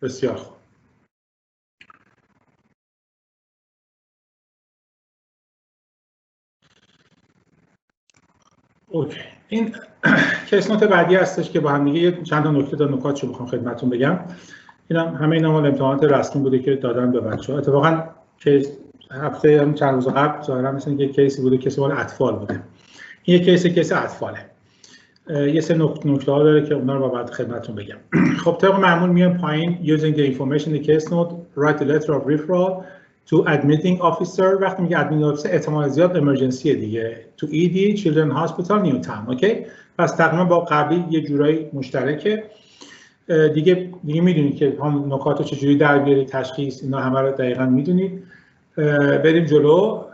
بسیار خوب. اوکی. این کیس نوت بعدی هستش که با هم دیگه چند تا نکته تا نکاتشو میخوام خدمتتون بگم. همه اینا مال امتحانات رسمی بوده که دادن به بچه‌ها. اتفاقا کیس هفته چند روز قبل ظاهرا مثلا یه کیسی بوده که مال اطفال بوده. این یه کیس اطفاله. یه سه نکته‌ها داره که اونا رو بعد خدمتتون بگم. خب طبق معمول میام پایین using the information in the case note write a letter of referral to admitting officer. وقتی میگه admitting officer احتمال زیاد امرجنسی دیگه to ED Children's Hospital Newtown. اوکی؟ پس تقریبا با قبلی یه جورایی مشترکه. دیگه میدونید که هم نکات رو چجوری در بیارید، تشخیص، اینا همه رو دقیقاً میدونید. بریم جلو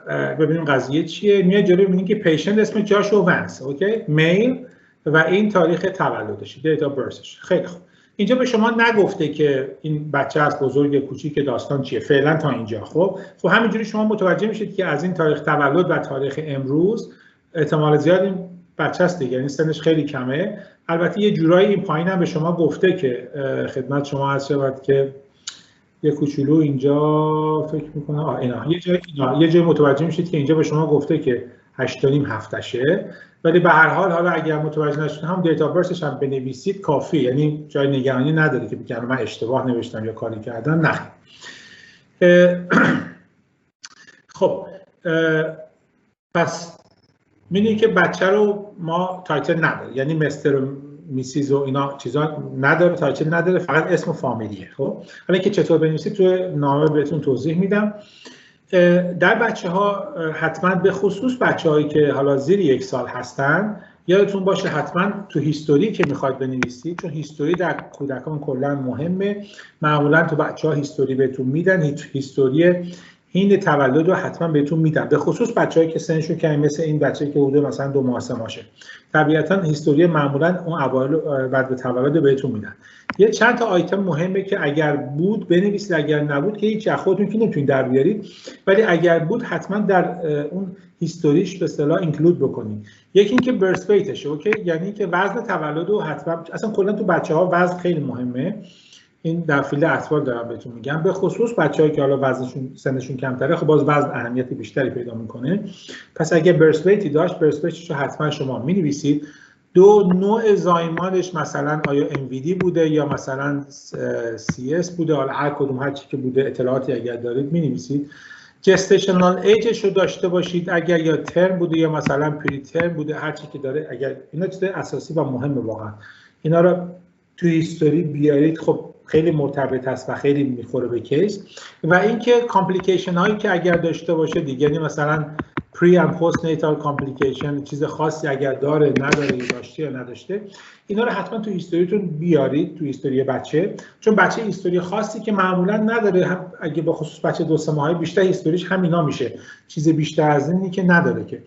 ببینیم قضیه چیه. میاد جلو میبینید که پیشنت اسم جاشوا ونس، اوکی؟ میل و این تاریخ تولدشه، دیت آف برثش. خیلی خوب. اینجا به شما نگفته که این بچه از بزرگ یا کوچیک داستان چیه فعلا تا اینجا. خب همینجوری شما متوجه میشید که از این تاریخ تولد و تاریخ امروز احتمال زیاد این بچه است دیگه، یعنی سنش خیلی کمه. البته یه جورایی این پایین هم به شما گفته که خدمت شما عرض شود که یه کوچولو اینجا فکر میکنم اینا یه جای متوجه میشید که اینجا به شما گفته که 8.5 هفتشه، ولی به هر حال حالا اگر متوجه نشید هم دیتا برسش هم بنویسید کافی، یعنی جای نگرانی نداره که بگم من اشتباه نوشتم یا کاری کردم. نه. خب پس می‌بینید که بچه رو ما تایتل نداره، یعنی مستر و میسیز و اینا چیزا نداره، تایتل نداره، فقط اسم و فامیلیه. خب حالا که چطور بنویسید توی نامه بهتون توضیح میدم. در بچه‌ها حتما به خصوص بچه‌هایی که حالا زیر 1 سال هستن یادتون باشه حتما تو هیستوری که میخواید بنویسید، چون هیستوری در کودکان کلا مهمه. معمولا تو بچه‌ها هیستوری بهتون میدن، هیستوری این تولد رو حتما بهتون میدن، به خصوص بچه‌هایی که سنشون کمی مثل این بچه‌ای که حدود مثلا 2 ماه 3 ماهشه. طبیعتا هیستوری معمولا اون اوایل بعد به تولد بهتون میدن. یه چند تا آیتم مهمه که اگر بود بنویسید، اگر نبود که هیچ خودتون که نمیتونید در بیارید، ولی اگر بود حتما در اون هیستوریش به اصطلاح اینکلود بکنید. یکی اینکه برث ویتشه، اوکی؟ یعنی که وزن تولد رو حتما، اصلا کلا تو بچه‌ها وزن خیلی مهمه. این در فیلد اطفال دارم بهتون میگم، به خصوص بچه‌هایی که حالا وزنشون سنشون کمتره، خب باز وزن اهمیت بیشتری پیدا میکنه. پس اگه برث ویتی داشت، برث ویتش رو حتما شما مینویسید. 2 نوع زایمانش مثلا آیا MVD بوده یا مثلا CS بوده، حالا هر کدوم هر چی که بوده اطلاعاتی اگر دارید مینویسید. جستیشنال ایجش رو داشته باشید، اگر یا ترم بوده یا مثلا پری ترم بوده، هر چی که داره. اگر اینا چیز اساسی و مهمه واقعا، اینا رو توی هیستوری بیارید. خب خیلی مرتبط است و خیلی میخوره به کیس. و اینکه کامپلیکیشن هایی که اگر داشته باشه دیگه، یعنی مثلا پری اند پست نیتال کامپلیکیشن، چیز خاصی اگر داره نداره یا داشته یا نداشته، اینا رو حتما تو هیستوریتون بیارید، تو هیستوری بچه. چون بچه هیستوری خاصی که معمولا نداره، هم اگه به خصوص بچه 2-3 ماهه بیشتر هیستوریش همینا میشه، چیز بیشتر از اینی که نداره که.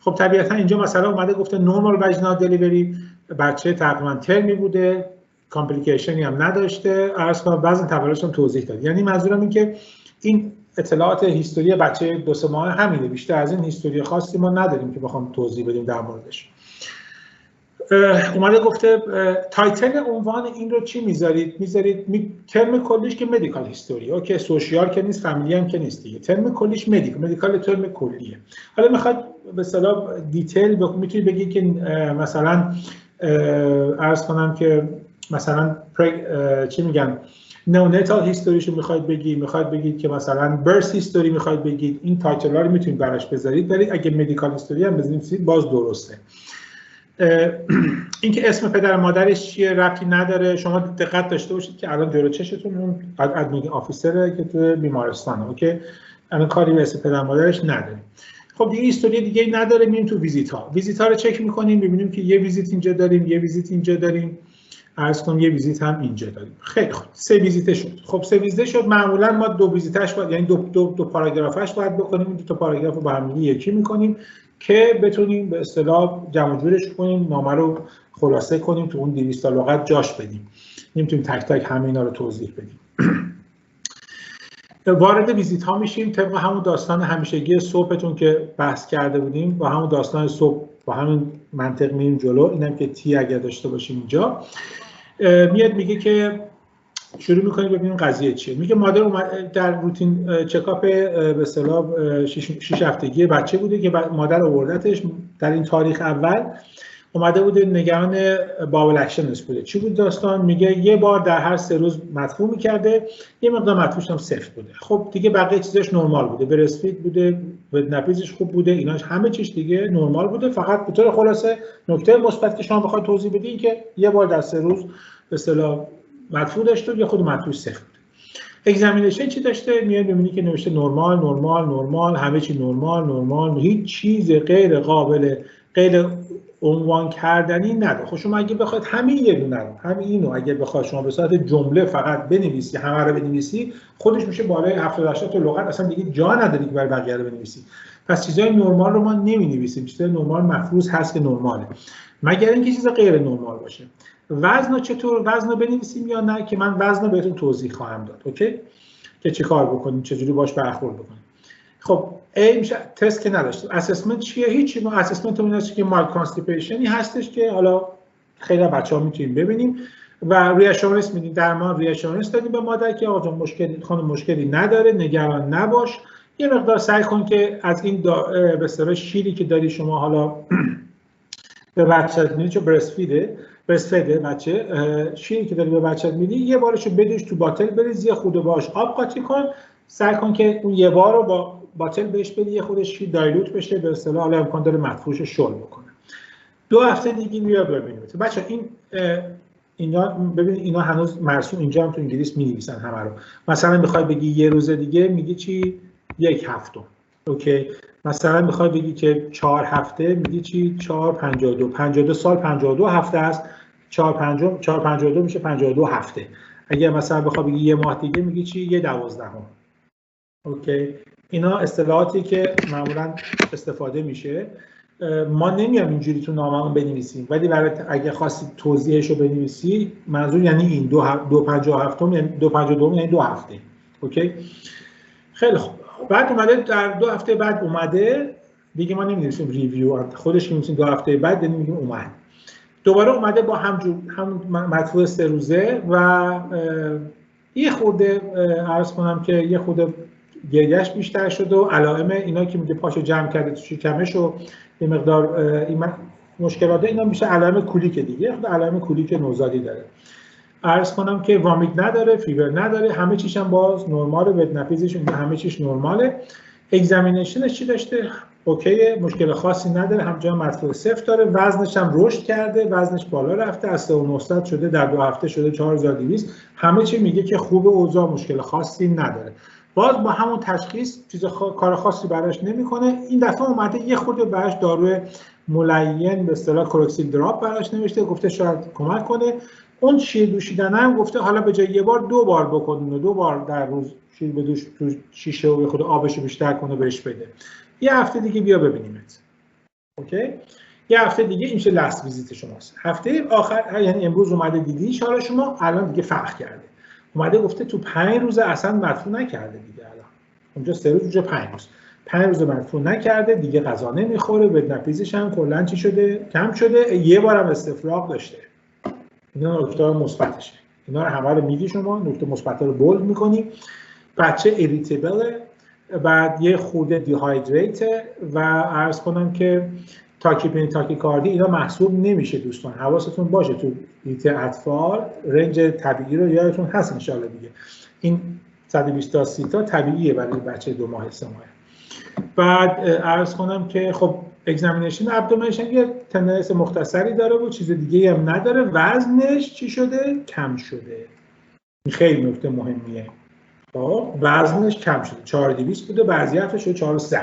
خب طبیعتا اینجا مثلا اومده گفته نورمال واژینال دلیوری، بچه تقریبا ترمی بوده، کامپلیکیشنی هم نداشته، عرض کنم وزن تولدش هم توضیح داد. یعنی منظورم این که این اطلاعات هیستوری بچه 2-3 ماه همینه، بیشتر از این هیستوری خاصی ما نداریم که بخوام توضیح بدیم در موردش. اومده گفته تایتل عنوان این رو چی میذارید؟ ترم کلیش که مدیکال هیستوری، اوکی، سوشیال که نیست، فامیلی هم که نیست دیگه. ترم کلیش مدیکال ترم کلیه. حالا میخواد به اصطلاح دیتیل میتونید بگید که مثلا عرض کنم که مثلا چی میگن نئوناتال هیستوریشو میخواید بگید که مثلا برث هیستوری میخواید بگید، این تایتل ها رو میتونید براش بذارید. ولی اگه مدیکال هیستوری هم بزنید باز درسته. اینکه اسم پدر مادرش چیه ربطی نداره. شما دقت داشته باشید که الان جلو چشتون اون ادمینستریتیو آفیسره که تو بیمارستانه، اوکی، الان کاری به اسم پدر مادرش نداریم. خب دیگه هیستوری دیگه نداره. میریم تو ویزیت ها رو چک میکنیم، ببینیم که یه ویزیت اینجا داریم، یه ویزیت اینجا داریم، عرض کنم یه ویزیت هم اینجا داریم. خیلی خوب، 3 ویزیت شد. خب 3 ویزیت شد، معمولا ما 2 ویزیتش باید، یعنی دو پاراگرافش باید بکنیم. این 2 پاراگراف رو با هم یکی میکنیم که بتونیم به اصطلاح جمع جورش کنیم، نامه رو خلاصه کنیم، تو اون 200 تا لغت جاش بدیم. نمیتونیم تک تک همه اینا رو توضیح بدیم. وارد ویزیت ها میشیم طبق همون داستان همیشگی صبحتون که بحث کرده بودیم، با همون داستان صبح با همین منطق میریم جلو. اینم که تی اگر داشته باشیم اینجا میاد میگه که شروع می‌کنیم ببینیم قضیه چیه. میگه مادر در روتین چکاپ به اصطلاح 6 هفتگی بچه بوده که مادر آوردتش در این تاریخ اول اومده بوده نگران باول اکشنش بوده. چی بود داستان؟ میگه یه بار در هر 3 روز مدفوع می‌کرده، یه مقدار مدفوعش هم صفر بوده. خب دیگه بقیه چیزاش نرمال بوده، برسفید بوده، ودنپیزش خوب بوده، ایناش همه چیز دیگه نرمال بوده. فقط به طور خلاصه نکته مثبت که شما بخواید توضیح بدین که یه بار در 3 روز به اصطلاح مدفوع داشته و یه خود مدفوع صفر بوده. اگزامینیشن چی داشته؟ میاد ببینی که نوشته نرمال نرمال نرمال، همه چی نرمال نرمال، هیچ چیز غیر قابل غیر عنوان کردنی نداره. خب شما اگه بخواید همین یه دونه رو، همین اینو اگه بخواید شما به صورت جمله فقط بنویسی، همه رو بنویسی، خودش میشه بالای 70 80 تا لغت، اصلا دیگه جا نداری که برای بقیه رو بنویسی. پس چیزای نرمال رو ما نمی‌نویسیم. چیزای نرمال مفروض هست که نرماله، مگر اینکه چیز غیر نرمال باشه. وزن رو چطور وزن رو بنویسیم یا نه که من وزن رو بهتون توضیح خواهم داد. اوکی؟ که چه کار بکنیم، چجوری باش برخورد بکنیم. خب A میشه تست که نداشتیم. اسسمنت چیه؟ هیچی. ما اسسمنت اون هست که مال کانستیپیشنی هستش که حالا خیلی بچه‌ها میتونیم ببینیم و ریاشورنس میدیم. در ما ریاشورنس دادیم به مادر که آقا مشکلی خانم مشکلی نداره، نگران نباش. یه مقدار سعی کن که از این به اصطلاح شیری که داری شما حالا به بچه‌ت میدی، چون برستفیده بچه، شیری که داری به بچه‌ت میدی یه بارشو بدیش تو باتل بریز، یه خورده باهاش آب قاطی کن، سعی کن که اون یه بار رو با باتل بهش بدی، یه خورده شیر دایلوت بشه، به اصطلاح حالا امکان داره مدفوعش رو شل بکنه. 2 هفته دیگه بیا ببینیم. بچه اینا ببینید اینا هنوز مرسوم اینجا هم تو انگلیس می‌نویسن همه رو. مثلا می‌خوای بگی یه روز دیگه میگی چی؟ 1 هفته. اوکی. مثلا میخوای بگی که 4 هفته میگی چی؟ 452 52 سال 52 هفته است. 452 میشه 52 هفته. اگر مثلا بخوای بگی یه ماه دیگه میگی چی؟ 1/12. اوکی. اینا اصطلاحاتی که معمولا استفاده میشه. ما نمیام اینجوری تو ناممون بنویسیم، ولی برای اگه خواستی توضیحش رو بنویسی منظور یعنی این 257 یعنی 252 یعنی 2 هفته. اوکی. خیلی خوب. بعد اومده در 2 هفته بعد اومده دیگه، ما نمی‌نویسیم ریویو، خودش می‌نویسیم 2 هفته بعد یعنی میگیم اومد. دوباره اومده با هم مدفوع 3 روزه و یه خورده عرض کنم که یه خورده گریهش بیشتر شده و علائم اینا که میگه پاشو جمع کرده تو شکمش و یه مقدار این مشکلات اینا میشه علائم کولیک دیگه، خود علائم کولیک نوزادی داره. عرض کنم که وامیت نداره، فیبر نداره، همه چیش هم باز نرماله، ودنپیزش همه چیش نرماله. اگزامینیشنش چی داشته؟ اوکی، مشکل خاصی نداره، همچنان مدفوع صفر داره، وزنش هم رشد کرده، وزنش بالا رفته، از 3900 شده در 2 هفته شده 4200. همه چی میگه که خوب، اوضاع مشکل خاصی نداره. باز با همون تشخیص چیز کار خاصی براش نمیکنه. این دفعه اومده یه خورده براش داروی ملین به اصطلاح کلوکسیل دراپ براش نوشته، گفته شاید کمک کنه. اون شیر دوشیدن هم گفته حالا به جای یه بار 2 بار بکنه، 2 بار در روز شیر بدوش تو شیشه و خود آبش رو بیشتر کنه بهش بده. یه هفته دیگه بیا ببینیمت. اوکی؟ یه هفته دیگه این میشه لاست ویزیت شماست. هفته آخر یعنی امروز اومده دیدیش، حالا شما الان دیگه فرق کرده. اومده گفته تو 5 روز اصلا مدفوع نکرده دیگه، الان اونجا 3 روز اونجا 5 روز. 5 روز مدفوع نکرده دیگه، غذا نمیخوره، ودنپیزش هم کلا چی شده؟ کم شده، یه بارم استفراغ داشته. اینا نکته مثبتشه. اینا رو همه رو میگی شما، نکته مثبت رو بولد می‌کنی. بچه اریتیبل، بعد یه خورده دیهایدریت و عرض کنم که تاکیکاردی اینا محسوب نمیشه دوستان. حواستون باشه تو ایت اطفال رنج طبیعی رو یادتون هست ان شاءالله دیگه. این 120 تا 30 تا طبیعیه برای بچه 2 ماه 3 ماه. بعد عرض کنم که خب اگزامینیشن ابدومینشن یه تندنس مختصری داره و چیز دیگه هم نداره. وزنش چی شده؟ کم شده. این خیلی نکته مهمیه. خب وزنش کم شده، 4200 بوده، بعضی‌ها شده 4100،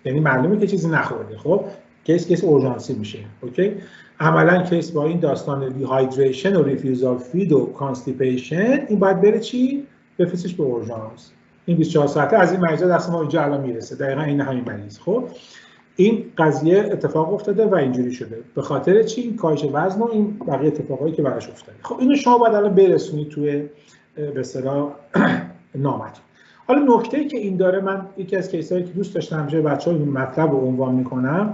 یعنی معلومه که چیزی نخورده. خب کیس اورژانسی میشه. اوکی. عملا کیس با این داستان دیهایدریشن و ریفیوزال فید و کانستیپیشن این باید بره چی؟ بفرستش به اورژانس. این 24 ساعته از این مریضا دست ما اینجا الان میرسه، دقیقاً این همین مریض. خب این قضیه اتفاق افتاده و اینجوری شده به خاطر چی؟ این کاهش وزن و این بقیه اتفاقایی که براش افتاده. خب اینو شما باید الان برسونید توی به اصطلاح نامتون. حالا نکته‌ای که این داره، من یکی از کیسایی که دوست داشتم همیشه بچه‌ها این مطلب رو عنوان می‌کنم،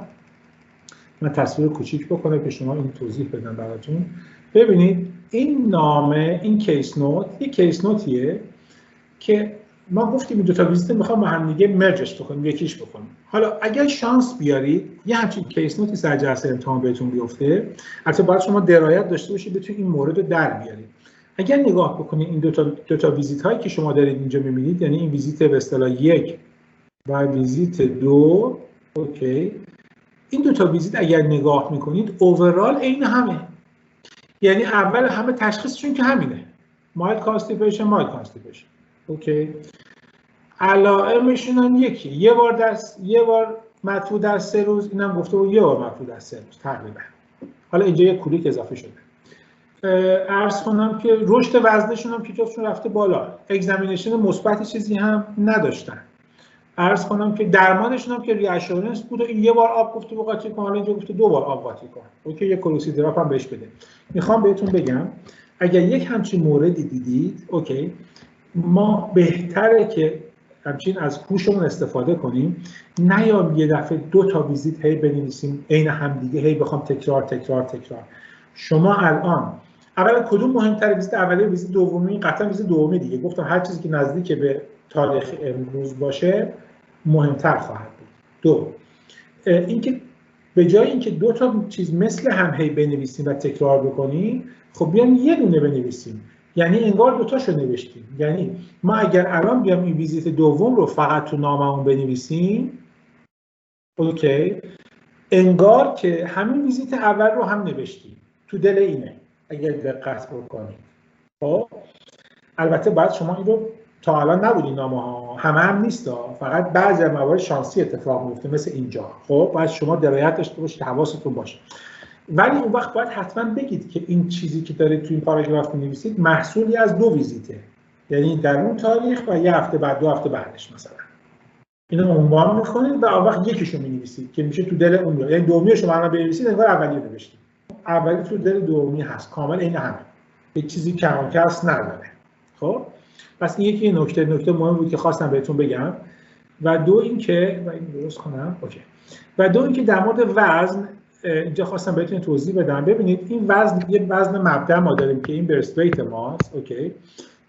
من تصویر کوچیک بکنم که شما این توضیح بدم براتون. ببینید این نامه، این کیس نوت، یک کیس نوتیه که ما گفتیم این دو تا ویزیت میخوام با هم دیگه مرجش بکنیم، یکیش بکنیم. حالا اگر شانس بیارید یه همچین کیس نوتی سر جلسه امتحان بهتون بیفته، البته باید شما درایت داشته باشید بتونید این مورد رو در بیارید. اگر نگاه بکنید این دو تا ویزیت هایی که شما دارید اینجا میبینید، یعنی این ویزیت به اصطلاح 1 و ویزیت 2، اوکی، این دو تا ویزیت اگر نگاه میکنید اوورال عین همه، یعنی اول همه تشخیصشون که همینه، مایلد کانستیپیشن، مایلد کانستیپیشن، اوکی. علائمشون هم یکی، یه بار مطبوع در 3 روز، اینم گفته بود یه بار مطبوع در 3 روز تقریبا. حالا اینجا یه کولیک اضافه شده. عرض کنم که رشد وزنشون هم که جفتشون رفته بالا، اگزامینیشن مثبت چیزی هم نداشتن. عرض کنم که درمانشون هم که ریاشورنس بود و این یه بار آب گفته بود قاطی کن، حالا اینجا گفته 2 بار آب قاطی کن. اوکی، یه کلوسیدراپ هم بهش بده. میخوام بهتون بگم اگر یک همچین موردی دیدید، اوکی، ما بهتره که همچین از هوشمون استفاده کنیم، نیام یه دفعه 2 تا ویزیت هی بنویسیم عین هم دیگه، هی بخوام تکرار. شما الان اول کدوم مهمتره، ویزیت اولی، ویزیت دومی؟ قطعا ویزیت دومی دیگه. گفتم هر چیزی که نزدیک به تاریخ امروز باشه مهمتر خواهد بود. 2 اینکه به جای اینکه 2 تا چیز مثل هم هی بنویسیم و تکرار بکنیم، خب بیام یه دونه بنویسیم، یعنی انگار 2 تاشو نوشتیم. یعنی ما اگر الان بیام این ویزیت دوم رو فقط تو ناممون بنویسیم، اوکی، انگار که همین ویزیت اول رو هم نوشتیم. تو دل اینه اگر دقت بکنید. خب البته باید شما این رو تا الان نبودین نامه ها، همه هم نیست، فقط بعضی موارد شانسی اتفاق میفته مثل اینجا. خب باید شما درایت داشته باشید، حواستون باشه. ولی اون وقت باید حتما بگید که این چیزی که دارید تو این پاراگراف می‌نویسید محصولی از 2 ویزیته، یعنی در اون تاریخ و یه هفته بعد، 2 هفته بعدش مثلا. اینو عنوان می‌کنید و اون وقت یکیشو می‌نویسید که میشه تو دل اون، یعنی دومیو شما الان بنویسید انگار اولیو نوشتید. اولی تو دل دومی هست، کامل این همه. هیچ چیزی کم و کس نداره. خب پس این یکی نکته مهم بود که خواستم بهتون بگم. و 2 اینکه این درست کنم، اوکی. و 2 اینکه در مورد وزن اینجا خواستم بهتون توضیح بدم. ببینید این وزن یه وزن مبدأ ما داریم که این برست ویت ماست، اوکی.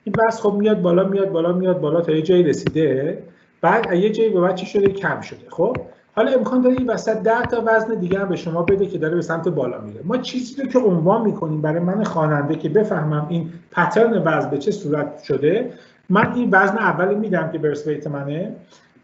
این وزن خب میاد بالا تا یه جایی رسیده، بعد یه جایی به بعد چی شده؟ کم شده. خب حالا امکان داره این وسط 10 تا وزن دیگه هم به شما بده که داره به سمت بالا میره. ما چیزی رو که عنوان میکنیم برای من خواننده که بفهمم این پترن وزن به چه صورت شده، من این وزن اول میدم که برست ویت منه،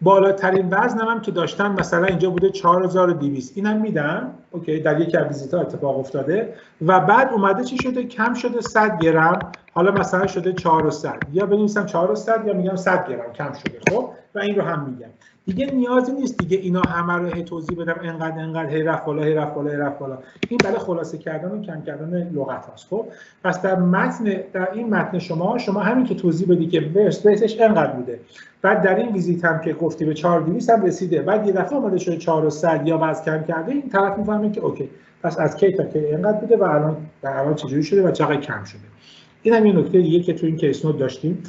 بالاترین وزنم هم که داشتم مثلا اینجا بوده 4200، اینم میدم، اوکی، در یکی از ویزیت‌ها اتفاق افتاده و بعد اومده چی شده؟ کم شده 100 گرم، حالا مثلا شده 400، یا بنویسم 400 یا میگم 100 گرم کم شده. خب و این رو هم میگم. دیگه نیازی نیست دیگه اینا همه رو هی توضیح بدم، انقدر هی رفت بالا. این برای خلاصه کردن و کم کردن لغت هاست. خب پس در این متن شما همین که توضیح بدی که برست ویتش انقدر بوده، بعد در این ویزیت هم که گفتی به 4200 هم رسیده، بعد یه دفعه اومده شده 400 یا وزن کم کرده، این طرف میفهمه که اوکی پس از کی تا کی اینقدر بوده و الان چجوری شده و چقدر کم شده. این هم یه نکته دیگه که تو این کیس نوت داشتیم.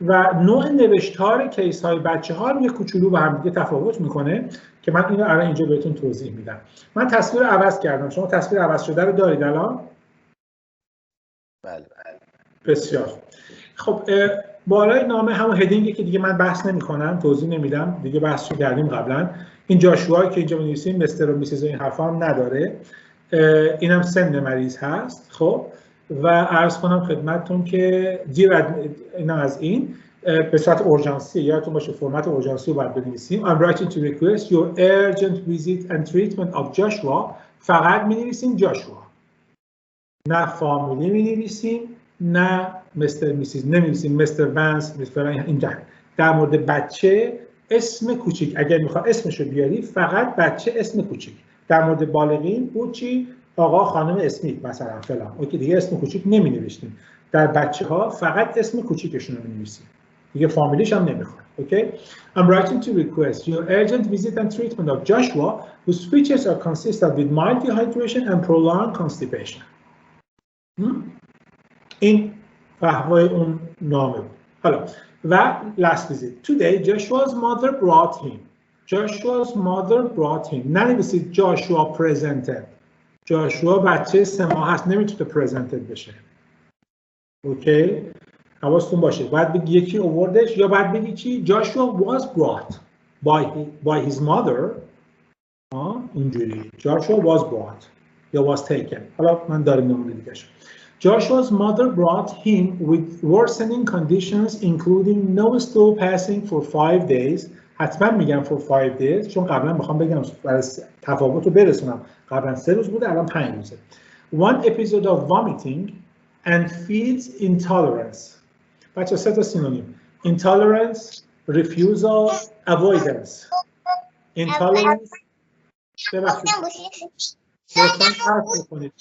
و نوع نوشتار کیس های بچه‌ها هم یه کوچولو با هم دیگه تفاوت میکنه که من اینو الان اینجا بهتون توضیح میدم. من تصویر عوض کردم. شما تصویر عوض شده رو دارید الان؟ بله. بسیار. خب بالای نامه همون هدینگی که دیگه من بحث نمی‌کنم، توضیح نمیدم، دیگه بحثو کردیم قبلا. این جاشوایی که اینجا می‌نویسیم مستر و میسیز و این حرفا هم نداره. اینم سن مریض هست. خب و عرض کنم خدمتتون که اینا از این به صورت اورژانسی، یادتون باشه فرمت اورژانسی رو باید بنویسیم. I'm writing to request your urgent visit and treatment of Joshua. فقط می‌نویسیم جاشوا، نه فامیلی می‌نویسیم، نه مستر میسیز نمی‌نویسیم، مستر ونس، مستر اینجا. در مورد بچه اسم کوچیک، اگر می‌خواد اسمشو بیاری فقط بچه اسم کوچیک. در مورد بالغین بود چی؟ آقا خانم اسمیت مثلا فلان. اوکی دیگه اسم کوچیک نمی‌نویسیم. در بچه‌ها فقط اسم کوچیکشون رو می‌نویسیم. دیگه فامیلیش هم نمی‌خواد. اوکی. I'm writing to request your urgent visit and treatment of Joshua whose features are consistent with mild dehydration and prolonged constipation. این فهوای اون نامه بود. حالا و last visit. Today Joshua's mother brought him. ننویسید Joshua presented. جاشوا بچه 3 ماه هست، نمیتونه presented بشه. اوکی، حواستون باشه باید بگی یکی آوردش یا باید بگی چی؟ Joshua was brought by his mother. اینجوری Joshua was brought یا was taken. حالا من دارم نمونه دیگه شد. Joshua's mother brought him with worsening conditions including no stool passing for 5 days. حتما میگم for 5 days چون قبلا میخوام بگم برای تفاوت رو برسونم. قبلا 3 روز بوده الان 5 روزه. One episode of vomiting and feeds intolerance. بچه 3 تا سینونیم. Intolerance, refusal, avoidance. Intolerance. ببخشید. لطفاً حرف بکنید.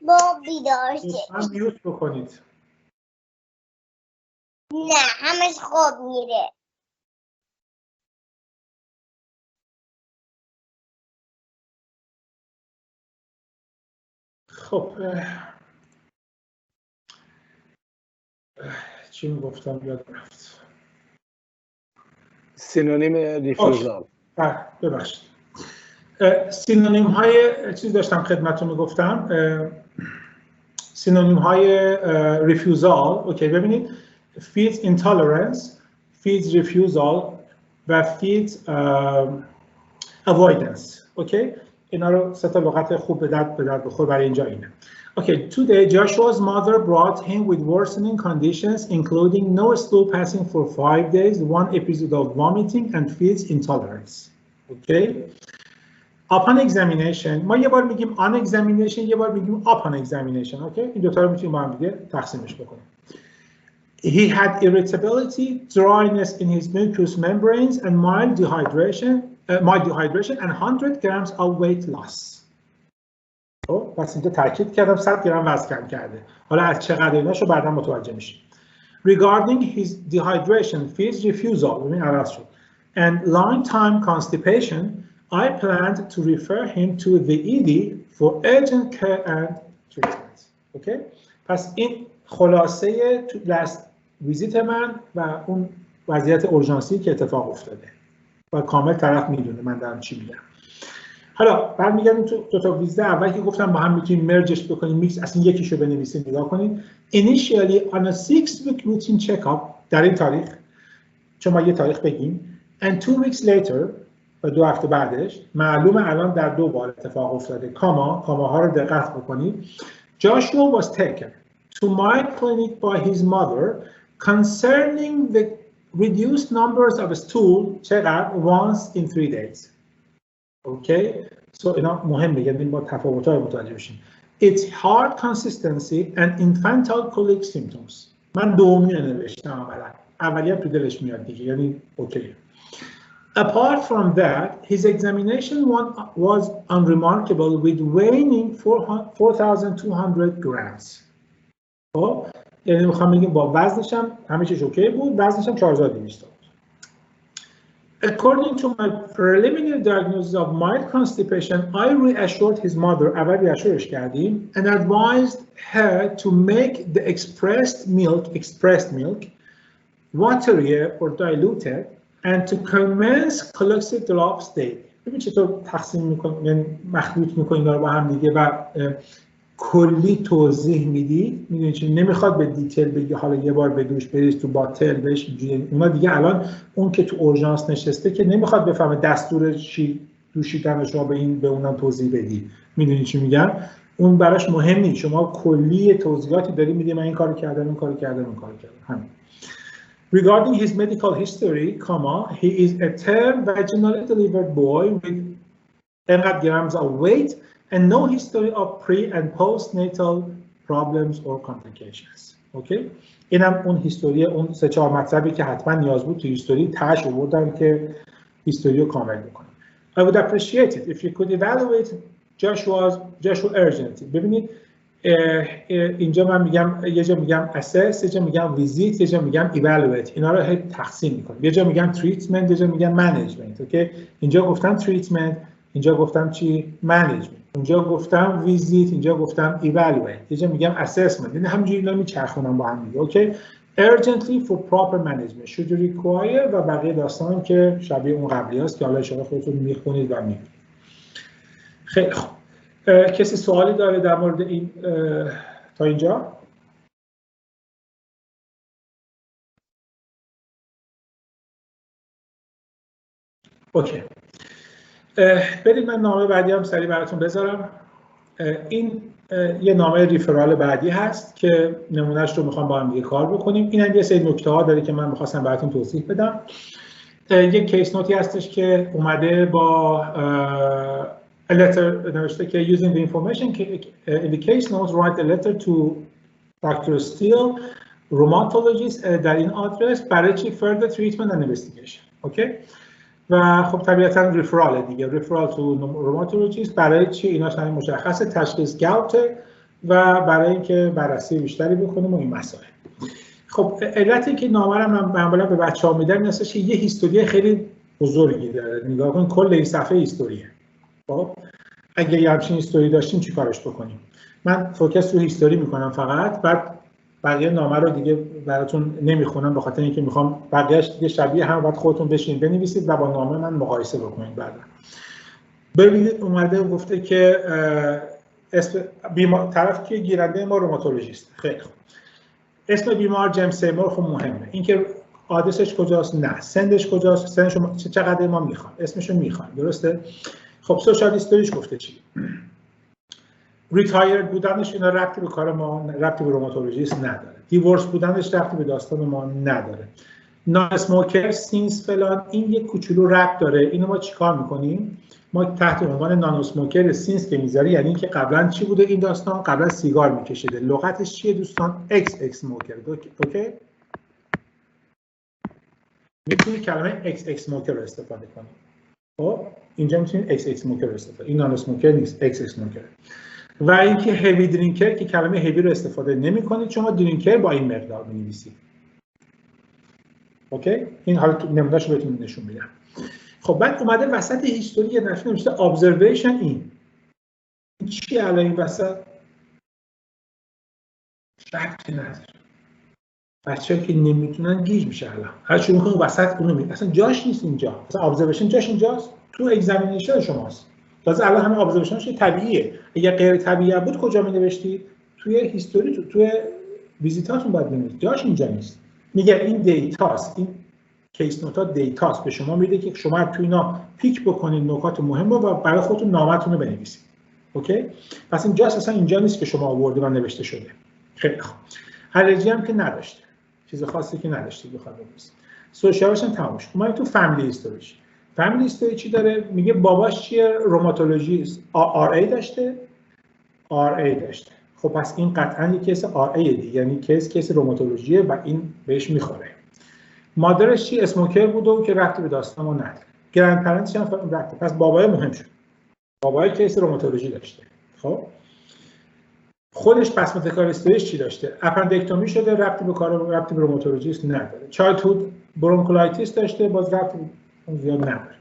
با بیدار شه. لطفاً میوت بکنید. نه همش خواب میره. خب چی میگفتم یادم رفت. سینونیم ریفیوزال. ببخشید. سینونیم های چیز داشتم خدمتتون میگفتم. سینونیم های ریفیوزال. اوکی ببینید feeds intolerance, feeds refusal و feeds avoidance. اوکی اینا رو 3 تا لغت خوب به درد بخور برای اینجا اینه. Okay, today Joshua's mother brought him with worsening conditions including no stool passing for 5 days, 1 episode of vomiting and feeds intolerance. Okay? Upon examination, ما یه بار میگیم on examination، یه بار میگیم upon examination. Okay? این دو تا رو میتونیم با هم دیگه تقسیمش بکنیم. He had irritability, dryness in his mucous membranes and mild dehydration and 100 grams of weight loss. پس اینجا تاکید کردم 100 گرم وزن کم کرده. حالا از چقدر ایناشو بعدا متوجه میشیم. Regarding his dehydration, feeds refusal, ببین عوض شد. And long time constipation, I planned to refer him to the ED for urgent care and treatment. Okay? پس این خلاصه last ویزیت من و اون وضعیت اورژانسی که اتفاق افتاده. و کامل طرف میدونه من دارم چی میگم. حالا برمیگردیم تو دو تا ویزیت اول که گفتم با هم میتونیم مرجش بکنیم میکس اصلا یکیشو بنویسید نگاه کنید. Initially on a 6-week routine checkup در این تاریخ چون ما یه تاریخ بگیم and 2 weeks later و 2 هفته بعدش معلومه الان در 2 بار اتفاق افتاده. کاماها رو دقت بکنید. Joshua was taken to my clinic by his mother concerning the reduced numbers of stool checkup once in 3 days. Okay, so اینا مهمه یعنی با تفاوت‌ها متوجه بشیم. It's hard consistency and infantile colic symptoms. من دومی نوشتم اولی هم تو دلش میاد دیگه یعنی اوکی. Apart from that, his examination was unremarkable with weighing 4,200 grams. خب یعنی میخوام بگیم با وزنش هم همه چیز اوکی بود، وزنش هم 4200 بود. According to my preliminary diagnosis of mild constipation, I reassured his mother, اول reassureش کردیم, and advised her to make the expressed milk, waterier or diluted, and to commence colloquial drops daily. ببین چطور تقسیم میکنیم، مخلوط میکنیم داره با هم دیگه و کلی توضیح میدی. میدونی چی نمیخواد به دیتیل بگی حالا یه بار به دوش بریز تو باتل بهش اونا دیگه الان اون که تو اورژانس نشسته که نمیخواد بفهمه دستور چی دوشیدن شما به اونم توضیح بدی. میدونی چی میگم؟ اون براش مهم نیست. شما کلی توضیحاتی داری میدی من این کارو کردم همین. Regarding his medical history, he is a term vaginally delivered boy with 100 grams of weight and no history of pre- and postnatal problems or complications. Okay? اینم اون هیستوری اون 3-4 مطلبی که حتما نیاز بود تو هیستوری تاش آوردم که هیستوری رو کامل بکنم. I would appreciate it if you could evaluate Joshua urgently. ببینید اینجا من میگم یه جا میگم assess، یه جا میگم visit، یه جا میگم evaluate. اینا رو هی تقسیم میکنم. یه جا میگم treatment، یه جا میگم management. اوکی؟ اینجا گفتم treatment، اینجا گفتم چی؟ management. اونجا گفتم visit، اینجا گفتم evaluate. یه جا میگم assessment. یعنی همینجوری اینا میچرخونم با هم دیگه. اوکی؟ urgently for proper management should you require و بقیه داستان که شبیه اون قبلی هست که حالا شما خودتون میخونید و میبینید. خیلی خوب. کسی سوالی داره در مورد این تا اینجا؟ اوکی. برید من نامه بعدی هم سریع براتون بذارم. این یه نامه ریفرال بعدی هست که نمونهش رو میخوام با هم دیگه کار بکنیم. این هم یه سری نکته ها داره که من میخواستم براتون توضیح بدم. یک کیس نوتی هستش که اومده با letter نوشته که using the information in the case notes write a letter to Dr. Steele rheumatologist در این آدرس برای چی further treatment and investigation. اوکی؟ و خب طبیعتاً ریفرال دیگه، ریفرال تو روماتولوژیست برای چی؟ ایناش همین مشخصه، تشخیص گاوت و برای اینکه بررسی بیشتری بکنیم و این مسائل. خب علتی که نامه رو من معمولا به بچه‌ها میدم این هستش که یه هیستوری خیلی بزرگی داره. نگاه کن کل این صفحه هیستوریه. خب اگه یه همچین هیستوری داشتیم چی کارش بکنیم؟ من فوکس رو هیستوری میکنم فقط، بعد بقیه نامه رو دیگه براتون نمیخونم به خاطر اینکه میخوام بقیه‌اش دیگه شبیه هم، بعد خودتون بشین بنویسید و با نامه من مقایسه بکنید. بعدا ببینید اومده گفته که اسم بیمار طرف که گیرنده ما روماتولوژیست. خیلی خوب. اسم بیمار جیمز سیمور خب مهمه. اینکه آدرسش کجاست؟ نه. سنش کجاست؟ سنش چقدر ما میخوام؟ اسمشو میخوام. درسته؟ خب سوشال هیستوریش گفته چی؟ ریتایرد بودنش اینا ربطی به کار ما، ربطی به روماتولوژیست نداره. دیورس بودنش ربطی به داستان ما نداره. نان اسموکر سینس فلان این یک کوچولو ربط داره. اینو ما چیکار میکنیم؟ ما تحت عنوان نان اسموکر سینس که میذاری یعنی اینکه قبلا چی بوده این داستان؟ قبلا سیگار میکشیده. لغتش چیه دوستان؟ اکس اسموکر. اوکی؟ میتونید کلمه اکس اسموکر رو استفاده کنید. خب اینجا میتونید اکس اسموکر رو استفاده. این نان اسموکر نیست، اکس اسموکر. و اینکه هیوی درینکر که کلمه هیوی رو استفاده نمی‌کنید، شما درینکر با این مقدار می‌نویسید. اوکی؟ این حالا تو نمونه‌اش بهتون نشون میدم. خب بعد اومده وسط هیستوری یه نفر نوشته observation این چی الان این وسط؟ ربطی نداره. بچه‌ها که نمیتونن گیج میشه الان. هر چی می‌خوام وسط اونو میگم. اصلا جاش نیست اینجا. اصلا observation جاش اینجاست. تو اگزامینیشن شماست. تازه الان همه ابزرویشنش طبیعیه. اگه غیر طبیعی بود کجا می‌نوشتید؟ توی هیستوری توی ویزیتاتون باید بنویسید. جاش اینجا نیست. میگه این دیتاست، این کیس نوتا دیتاست، به شما میده که شما تو اینا پیک بکنید نکات مهم و برای خودتون نامتون رو بنویسید. اوکی؟ پس این جاست اصلا اینجا نیست که شما آوردید و نوشته شده. خیلی خوب. الرژی هم که نداشته. چیز خاصی که نداشتید بخواد بنویسید. سوشیالش هم تموم شد. اومد تو فامیلی هیستوریش. فامیلی هیستوری چی داره؟ میگه باباش چیه؟ روماتولوژیست. RA داشته. خب پس این قطعاً یک کیس RA دیگه، یعنی کیس روماتولوژیه و این بهش میخوره. مادرش چی؟ اسموکر بوده و که ربطی به داستان ما نداره. گرند پرنتش هم ربطی. پس بابای مهم شد. بابای کیس روماتولوژی داشته. خب خودش پس متکاریستوریش چی داشته؟ اپندکتومی شده، ربطی به روماتولوژیست نداره. چایلدهود برونکولایتیس داشته، باز ربطی زیاد نداره.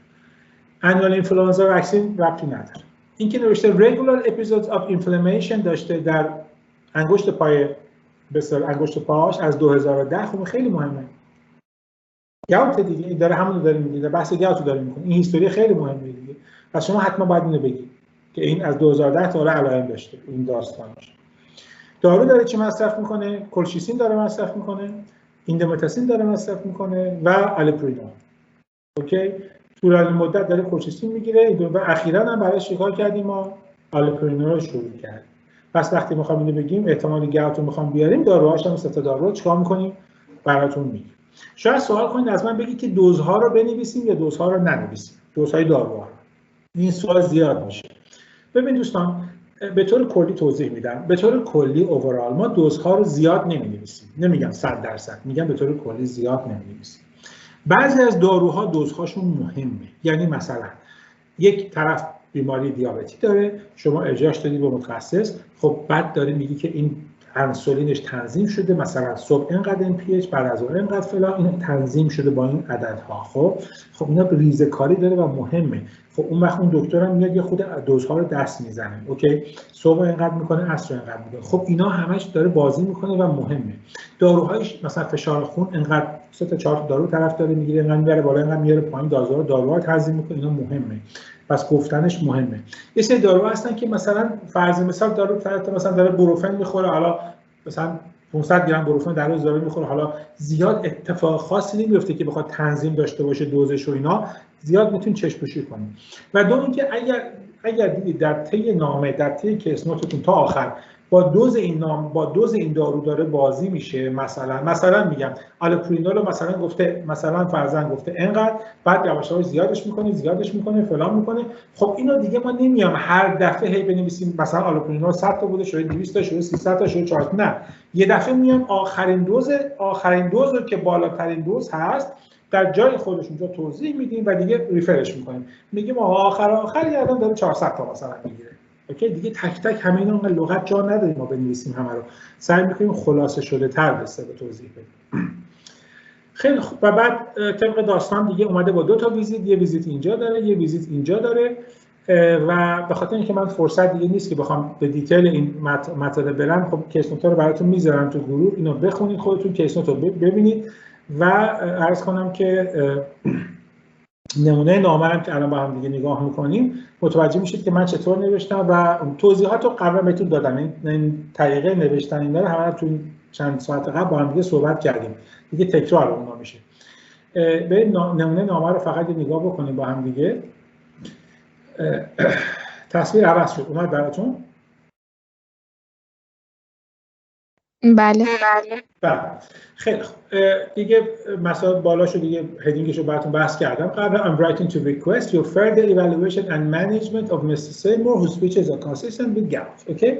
انوال اینفلوئنزا واکسین ربطی نداره. این که نوشته regular episodes of inflammation داشته در انگشت پای انگشت پاش از 2010. خب خیلی مهمه. گاوت دیگه داره، همون رو داره میگه، بحث گاوت داره میکنه. این هیستوری خیلی مهمه دیگه. پس شما حتما باید اینو بگید که این از 2010 تا علائم داشته این داستانش. دارو داره چی مصرف میکنه؟ کلشیسین داره مصرف میکنه، ایندومتاسین داره مصرف میکنه و آلیپرینول. اوکی؟ طولانی مدت داره کلشیسین میگیره و اخیراً هم برای چیکار کردیم؟ ما آلیپرینول رو شروع کردیم. پس وقتی میخوام اینو بگیم احتمال گاوت رو میخوام بیاریم، داروهاش هم 3 تا دارو چیکار میکنیم؟ براتون میگیم. شاید سوال کنید از من بگید که دوزها رو بنویسیم یا دوزها رو ننویسیم. دوزهای داروها. این سوال زیاد میشه. ببین دوستان، به طور کلی توضیح میدم. به طور کلی اوورال ما دوزها رو زیاد نمی‌نویسیم. نمیگم 100%، میگم به طور کلی زیاد نمی‌نویسیم. بعضی از داروها دوزهاشون مهمه. یعنی مثلا یک طرف بیماری دیابتی داره، شما ارجاعش دادی به متخصص، خب بعد داره میگی که این انسولینش تنظیم شده، مثلا صبح اینقدر NPH، بعد از اون اینقدر فلان، این تنظیم شده با این عددها. خب اینا ریزه‌کاری داره و مهمه. خب اون وقت اون دکترم میاد یه خود دوزها رو دست میزنه، اوکی، صبح اینقدر میکنه، عصر اینقدر میکنه. خب اینا همش داره بازی میکنه و مهمه. داروهایش مثلا فشار خون اینقدر 3 تا 4 تا دارو طرف داره میگیره، اینقدر میبره بالا، اینقدر میاره پایین، داروها تنظیم میکنه، اینا مهمه. پس گفتنش مهمه. یه سری داروها هستن که مثلا فرض مثال دارو طرف مثلا داره بروفن میخوره، حالا مثلا 500 گرم بروفن در روز داره میخوره، حالا زیاد اتفاق خاصی نمیفته که بخواد تنظیم داشته باشه دوزش و اینا، زیاد میتونید چشم‌پوشی کنید. و دوم اینکه اگر دیدید در طی نامه، در طی کیس نوتتون تا آخر با دوز این دارو داره بازی میشه، مثلا میگم آلوپرینول رو مثلا گفته، مثلا فرضاً گفته اینقدر، بعد یواش یواش زیادش میکنه فلان میکنه. خب اینو دیگه ما نمیام هر دفعه هی بنویسیم مثلا آلوپرینول 100 تا بوده شده 200 تا شده 300 تا شده 400، نه، یه دفعه میام آخرین دوز رو که بالاترین دوز هست در جای خودش اونجا توضیح میدیم و دیگه ریفرش میکنیم، میگیم آخر یه آدم داره 400 تا مثلا میگیره. اوکی، دیگه تک تک همه اینا اون لغت جا نداریم ما بنویسیم همه رو، سعی میکنیم خلاصه شده تر بسته به توضیح بدیم. خیلی خوب. و بعد طبق داستان دیگه اومده با 2 تا ویزیت، یه ویزیت اینجا داره، یه ویزیت اینجا داره. و به خاطر اینکه من فرصت دیگه نیست که بخوام به دیتیل این مطالب برم، خب کیس نوت رو براتون میذارم تو گروه، اینو بخونید خودتون، کیس نوت رو ببینید و عرض کنم که نمونه نامه هم که الان با هم دیگه نگاه میکنیم متوجه میشید که من چطور نوشتم و توضیحات رو قبلا بهتون دادم. این طریقه نوشتن اینا رو همه تو چند ساعت قبل با هم دیگه صحبت کردیم، دیگه تکرار اونا میشه. به نمونه نامه رو فقط نگاه بکنیم با هم دیگه. تصویر عوض شد، اومد براتون؟ بله. خیلی خوب. دیگه مثلا بالاشو دیگه هدینگشو براتون بحث کردم قبلا. I'm writing to request your further evaluation and management of Mr. Seymour whose features are consistent with gout. Okay.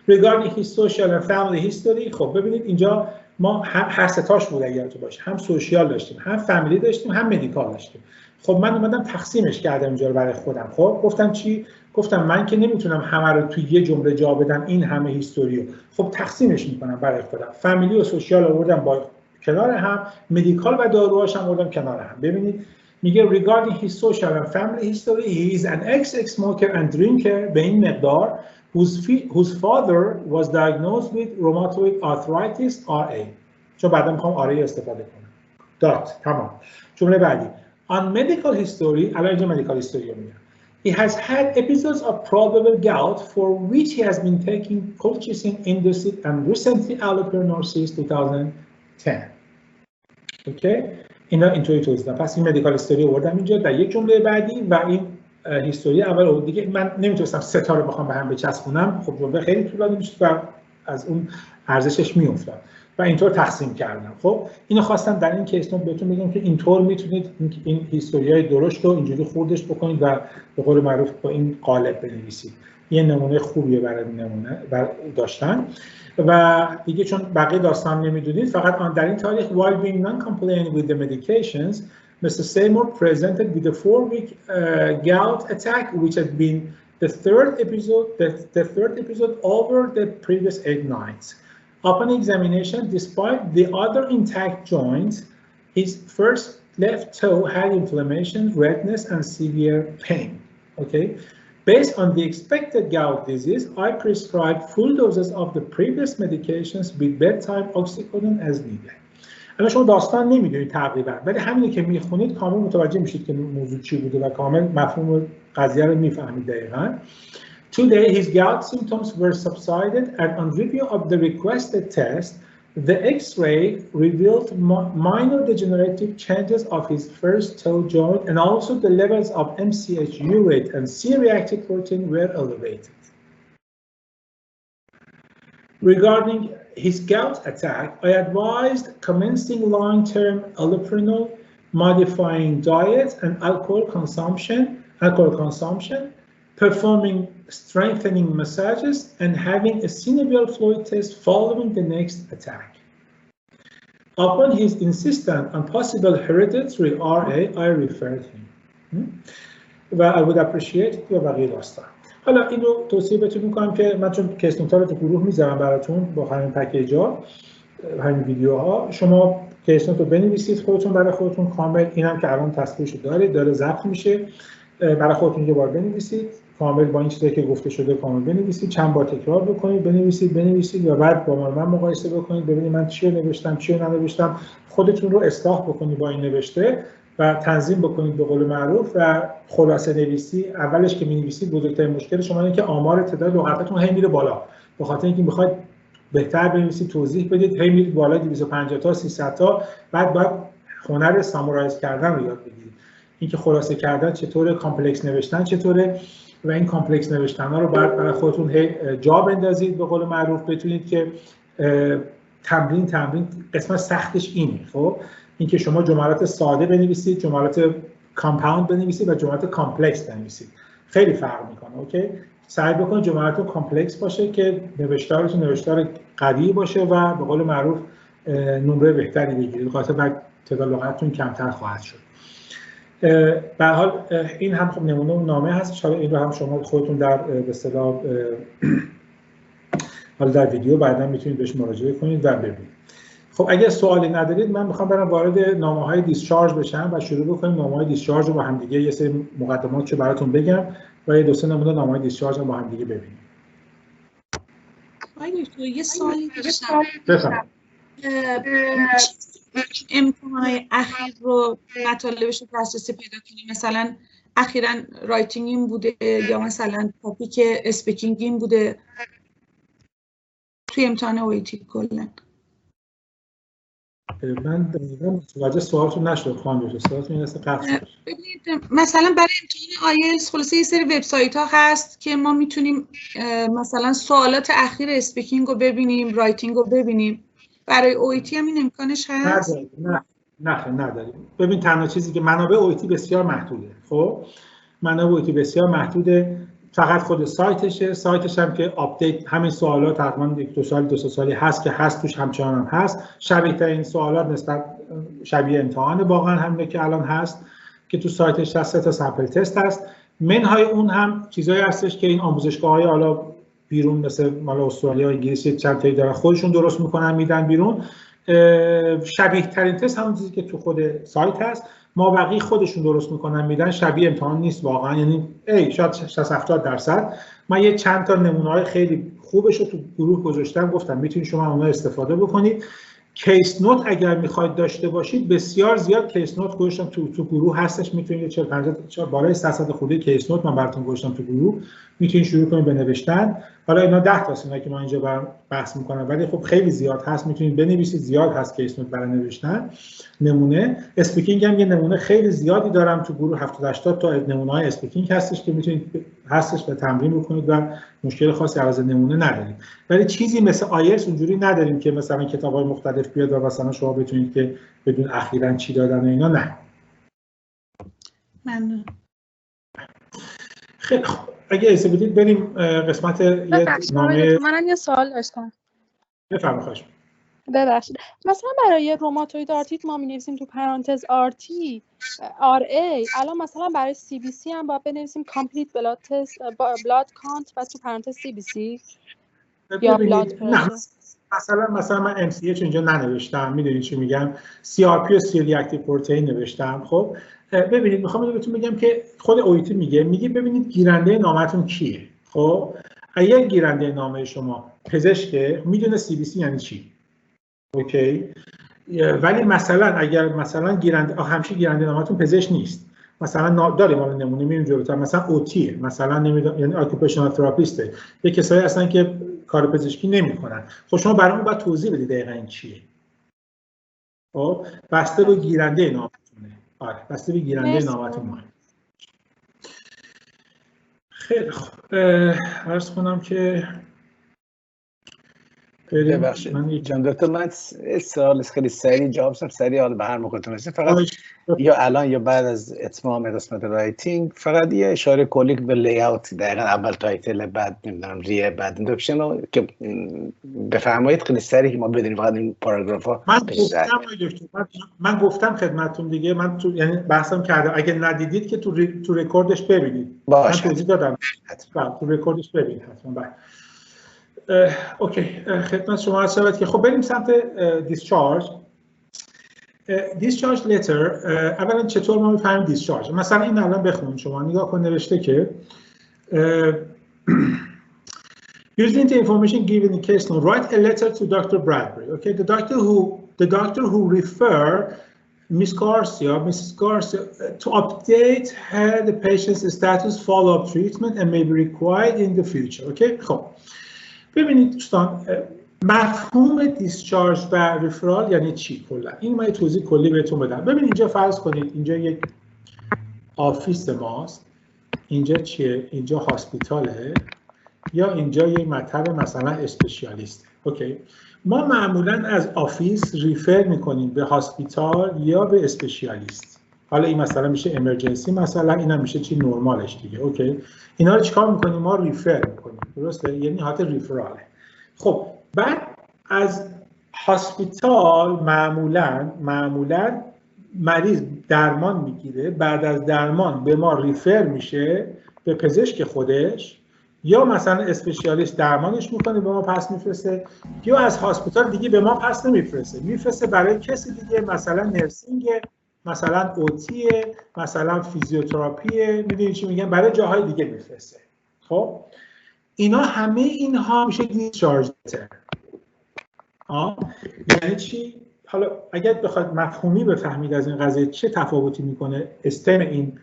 Regarding his social and family history. خب ببینید اینجا ما هم هر ستاش بود اگر تو باشه، هم سوشیال داشتیم، هم فامیلی داشتیم، هم مدیکال داشتیم. خب من اومدم تقسیمش کردم اینجا رو برای خودم. خب گفتم چی؟ گفتم من که نمیتونم همه رو توی یه جمله جا بدم این همه هیستوریو، خب تقسیمش میکنم برای خودم. فامیلی و سوشیال آوردم با کنار هم، مدیکال و داروهاش هم آوردم کنار هم. ببینید میگه regarding his social and family history he is an ex-smoker and drinker به این مقدار whose father was diagnosed with rheumatoid arthritis RA. چون بعدا میخوام RA استفاده کنم. دات تمام. جمله بعدی on medical history، الان اینجا medical history رو میگم. He has had episodes of probable gout for which he has been taking colchicine, Indesit, and recently allopurinol since 2010. اوکی؟ اینا اینطوری توضیح دادم. پس این مدیکال هیستوری آوردم اینجا در یک جمله بعدی و این هیستوری اول دیگه من نمیتونستم 3 تا رو بخوام به هم بچسبونم، خب جمله خیلی طولانی میشه و از اون ارزشش میافتاد و اینطور تقسیم کردم. خب اینو خواستم در این کیس نوت بهتون بگم که اینطور میتونید این هیستوریای درشت رو اینجوری خوردش بکنید و به قول معروف با این قالب بنویسید. یه نمونه خوبیه برای نمونه داشتن. و دیگه چون بقیه داستان نمیدونید، فقط در این تاریخ while being non-compliant with the medications Mr. Seymour presented with a 4-week gout attack which had been the third episode over the previous 8 nights. Upon examination, despite the other intact joints, his first left toe had inflammation, redness, and severe pain. Okay? Based on the expected gout disease, I prescribed full doses of the previous medications with bedtime oxycodone as needed. الان شما داستان نمیدونید تقریبا، ولی همینی که میخونید کامل متوجه میشید که موضوع چی بوده و کامل مفهوم قضیه رو میفهمید دقیقاً. Today, his gout symptoms were subsided, and on review of the requested test, the X-ray revealed minor degenerative changes of his first toe joint, and also the levels of MCH urate and C-reactive protein were elevated. Regarding his gout attack, I advised commencing long-term allopurinol, modifying diet and alcohol consumption, performing strengthening massages, and having a synovial fluid test following the next attack. Upon his insistence on possible hereditary RA, I referred him. I would appreciate it و بقیه داستان. حالا اینو توصیه بهتون میکنم که من چون کیس نوت‌ها رو تو گروه میذارم براتون با همین پکیج‌ها، همین ویدیوها، شما کیس نوت رو بنویسید خودتون برای خودتون کامل. اینم که الان تصویرشو داره ضبط میشه برای خودتون یه بار بنویسید کامل با این چیزایی که گفته شده کامل بنویسید، چند بار تکرار بکنید، بنویسید و بعد با من مقایسه بکنید ببینید من چی رو نوشتم چی رو ننوشتم، خودتون رو اصلاح بکنید با این نوشته و تنظیم بکنید به قول معروف و خلاصه نویسی. اولش که می‌نویسید بزرگترین مشکل شما اینه که آمار تعداد لغتاتون هی میره بالا، به خاطر اینکه می‌خواید بهتر بنویسید توضیح بدید هی میرید بالا 250 تا 300 تا، بعد هنر سامورایز کردن رو یاد بگیرید، اینکه خلاصه کردن چطوره، کامپلکس نوشتن چطوره و این کامپلکس نوشتن‌ها رو بعد برای خودتون جا بندازید به قول معروف، بتونید که تمرین قسمت سختش اینه. خب اینکه شما جملات ساده بنویسید، جملات کامپاوند بنویسید و جملات کامپلکس بنویسید، خیلی فرق میکنه. اوکی، سعی بکنید جملاتتون کامپلکس باشه که نوشتارتون نوشتار قوی باشه و به قول معروف نمره بهتری بگیرید، خاطر بعد تعداد لغتتون کمتر خواهد شد. به هر حال این هم خب نمونه اون نامه هست، شاید این رو هم شما خودتون در به اصطلاح حالا در ویدیو بعدا میتونید بهش مراجعه کنید و ببینید. خب اگر سوالی ندارید من میخوام برم وارد نامه‌های دیسچارج بشم و شروع بکنیم نامه‌های دیسچارج رو با هم دیگه یه سری مقدماتشو براتون بگم و یه دو سه نمونه نامه‌های دیسچارج رو با هم دیگه ببینیم. یه سوالی داشتم. بفرمایید. امتحان‌های اخیر رو مطالبش رو دسترسی پیدا کنیم، مثلا اخیراً رایتینگ این بوده یا مثلا تاپیک اسپیکینگ این بوده توی امتحان اویتی کلاً؟ من متوجه سوالتون نشد خانم دکتر، سوالتون این است قطع شد. ببینید مثلا برای امتحان آیلتس خلاصه یه سری وبسایت‌ها هست که ما میتونیم مثلا سوالات اخیر اسپیکینگ رو ببینیم، رایتینگ رو ببینیم. برای اویتی هم این امکانش هست؟ نداریم. ببین تنها چیزی که منابع اویتی بسیار محدوده. خب منابع اویتی بسیار محدوده، فقط خود سایتش هم که آپدیت همین سوالات تقریبا یک دو سالی هست که هست توش همچنان هم هست، شبیه ترین سوالات نسبت شبیه امتحان واقعا همینه که الان هست که تو سایتش هست، 3 تا سامپل تست هست. منهای اون هم چیزایی هستش که این آموزشگاه‌های حالا بیرون مثل مال استرالیا و انگلیس چند تایی دارن خودشون درست میکنن میدن بیرون، شبیه ترین تست همون چیزی که تو خود سایت هست، ما بقیه خودشون درست میکنن میدن، شبیه امتحان نیست واقعا، یعنی شاید 60-70%. من یه چند تا نمونه‌های خیلی خوبش رو تو گروه گذاشتم، گفتم میتونید شما اونها استفاده بکنید. کیس نوت اگر میخواید داشته باشید بسیار زیاد کیس نوت گذاشتم تو گروه هستش، میتونید 40-50 بالای 100 خورده کیس نوت من براتون گذاشتم تو گروه، میتونید شروع کنید به نوشتن. حالا اینا 10 تاست اینا که ما اینجا بحث میکنم، ولی خب خیلی زیاد هست، میتونید بنویسید، زیاد هست کیس نوت برای نوشتن. نمونه اسپیکینگ هم یه نمونه خیلی زیادی دارم تو گروه، 70-80 تا نمونه‌های اسپیکینگ هستش که میتونید و تمرین بکنید و مشکل خاصی از نمونه نداریم. ولی چیزی مثل آیلتس اونجوری نداریم که مثلا کتاب‌های مختلف بیاد و مثلا شما بتونید که بدون اخیراً چی دادن و اینا، نه. ممنون. خیلی خوب، اگه اجازه بدید بریم قسمت یه نامه. من یه سوال داشتم. بفرمایید. خواهش ببخشید. مثلا برای روماتوید آرتریت ما می‌نویسیم تو پرانتز RT RA، الان مثلا برای CBC هم باید بنویسیم کامپلیت بلاد کانت و تو پرانتز CBC یا بلاد پرشر؟ مثلا من MCH اینجا ننوشتم، میدونید چی میگم، CRP و سیلی اکتیو پروتئین نوشتم. خب ببینید میخوام بهتون بگم که خود اویتی میگه ببینید گیرنده نامتون کیه. خب اگه گیرنده نامه شما پزشکه میدونه CBC یعنی چی، اوکی، ولی مثلا اگر مثلا همیشه گیرنده نامتون پزشک نیست، مثلا داریم حالا نمونه میریم جلوتر، مثلا اوتی مثلا نمیدونم یعنی اکوپیشنال تراپیسته، یه کسایی هستن که کار پزشکی نمیکنن، خب شما برامون باید توضیح بدید دقیقاً این چیه. خب بسته به گیرنده نامتونه. آره بسته به گیرنده نامتون. خیلی خوب، عرض کنم که ببخشید دکتر، من سوال خیلی سریع جواب بدم، سریع حالا به هر موقع تونستید، فقط یا الان یا بعد از اتمام قسمت رایتینگ فقط یه اشاره کلی به لی‌اوت، دقیقاً اول تایتل، بعد نمیدونم ریه، بعد ایندکشن رو که بفرمایید خیلی سریع که ما بدونیم فقط این پاراگراف‌ها. من گفتم خدمتتون دیگه، من تو یعنی بحثم کردم، اگه ندیدید که تو رکوردش ببینید، من توضیح دادم تو رکوردش ببینید حتما. اوکی، خدمت شما عرض شود که خب بریم سمت دیسچارج. discharge letter اولا چطور ما میفهمیم discharge؟ مثلا این الان بخونید شما نگاه کن، نوشته که using the information given in case note, write a letter to Dr. Bradbury. Okay, the doctor who refer Miss Garcia, Mrs. Garcia, to update the patient's status, follow-up treatment, and may be required in the future. Okay, خب ببینید دوستان مفهوم دیسچارج و ریفرال یعنی چی کلا؟ این ما یه توضیح کلی بهتون بدم. ببینید اینجا فرض کنید اینجا یک آفیس ماست، اینجا چیه؟ اینجا هاسپیتاله یا اینجا یک مطب مثلا اسپشیالیسته. اوکی، ما معمولا از آفیس ریفر میکنیم به هاسپیتال یا به اسپشیالیست. حالا این مثلا میشه امرجنسی، مثلا اینا میشه چی نرمالش دیگه. اوکی، اینا رو چیکار میکنیم؟ ما ریفر میکنیم، درسته؟ یعنی حالت ریفراله. خب بعد از هاسپیتال معمولا مریض درمان میگیره، بعد از درمان به ما ریفر میشه به پزشک خودش یا مثلا اسپشیالیست درمانش میکنه به ما پس میفرسته، یا از هاسپیتال دیگه به ما پس نمیفرسته، میفرسته برای کسی دیگه، مثلا نرسینگ، مثلا اوتی، مثلا فیزیوتراپی، میدونید چی میگم، برای جاهای دیگه میفرسته. خب اینا همه اینها میشه دیسچارج لتر. یعنی چی؟ حالا اگر بخواید مفهومی بفهمید از این قضیه چه تفاوتی میکنه استم این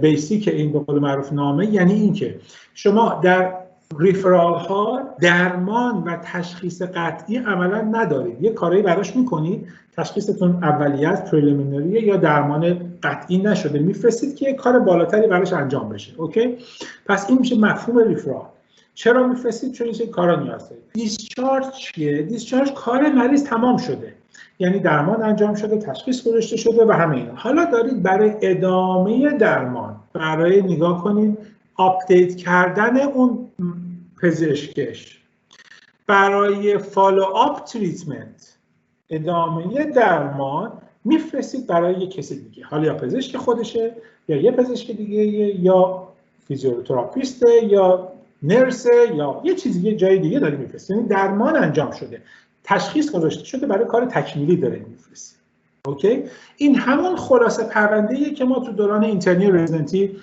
بیسیک این به قول معروف نامه، یعنی این که شما در ریفرال ها درمان و تشخیص قطعی عملا ندارید، یه کاری براش میکنید، تشخیصتون اولیه است، پریلیمینریه یا درمان قطعی نشده، میفرستید که یه کار بالاتری براش انجام بشه. اوکی، پس این میشه مفهوم ریفرال. چرا میفرستید؟ چون این کارا نیاز دارید. دیسچارج چیه؟ دیسچارج کار مریض تمام شده، یعنی درمان انجام شده، تشخیص گذاشته شده و همه اینا. حالا دارید برای ادامه درمان، برای نگاه کنید آپدیت کردن اون پزشکش، برای فالو آپ تریتمنت، ادامه درمان میفرستید برای یک کسی دیگه، حالا یا پزشک خودشه یا یه پزشک دیگه یا فیزیوتراپیسته یا نرسه یا یه چیزی یه جای دیگه دارید میفرستید. یعنی درمان انجام شده، تشخیص گذاشته شده، برای کار تکمیلی دارید میفرستید. اوکی، این همون خلاصه پرونده‌ایه که ما تو دوران اینترنی رزیدنتی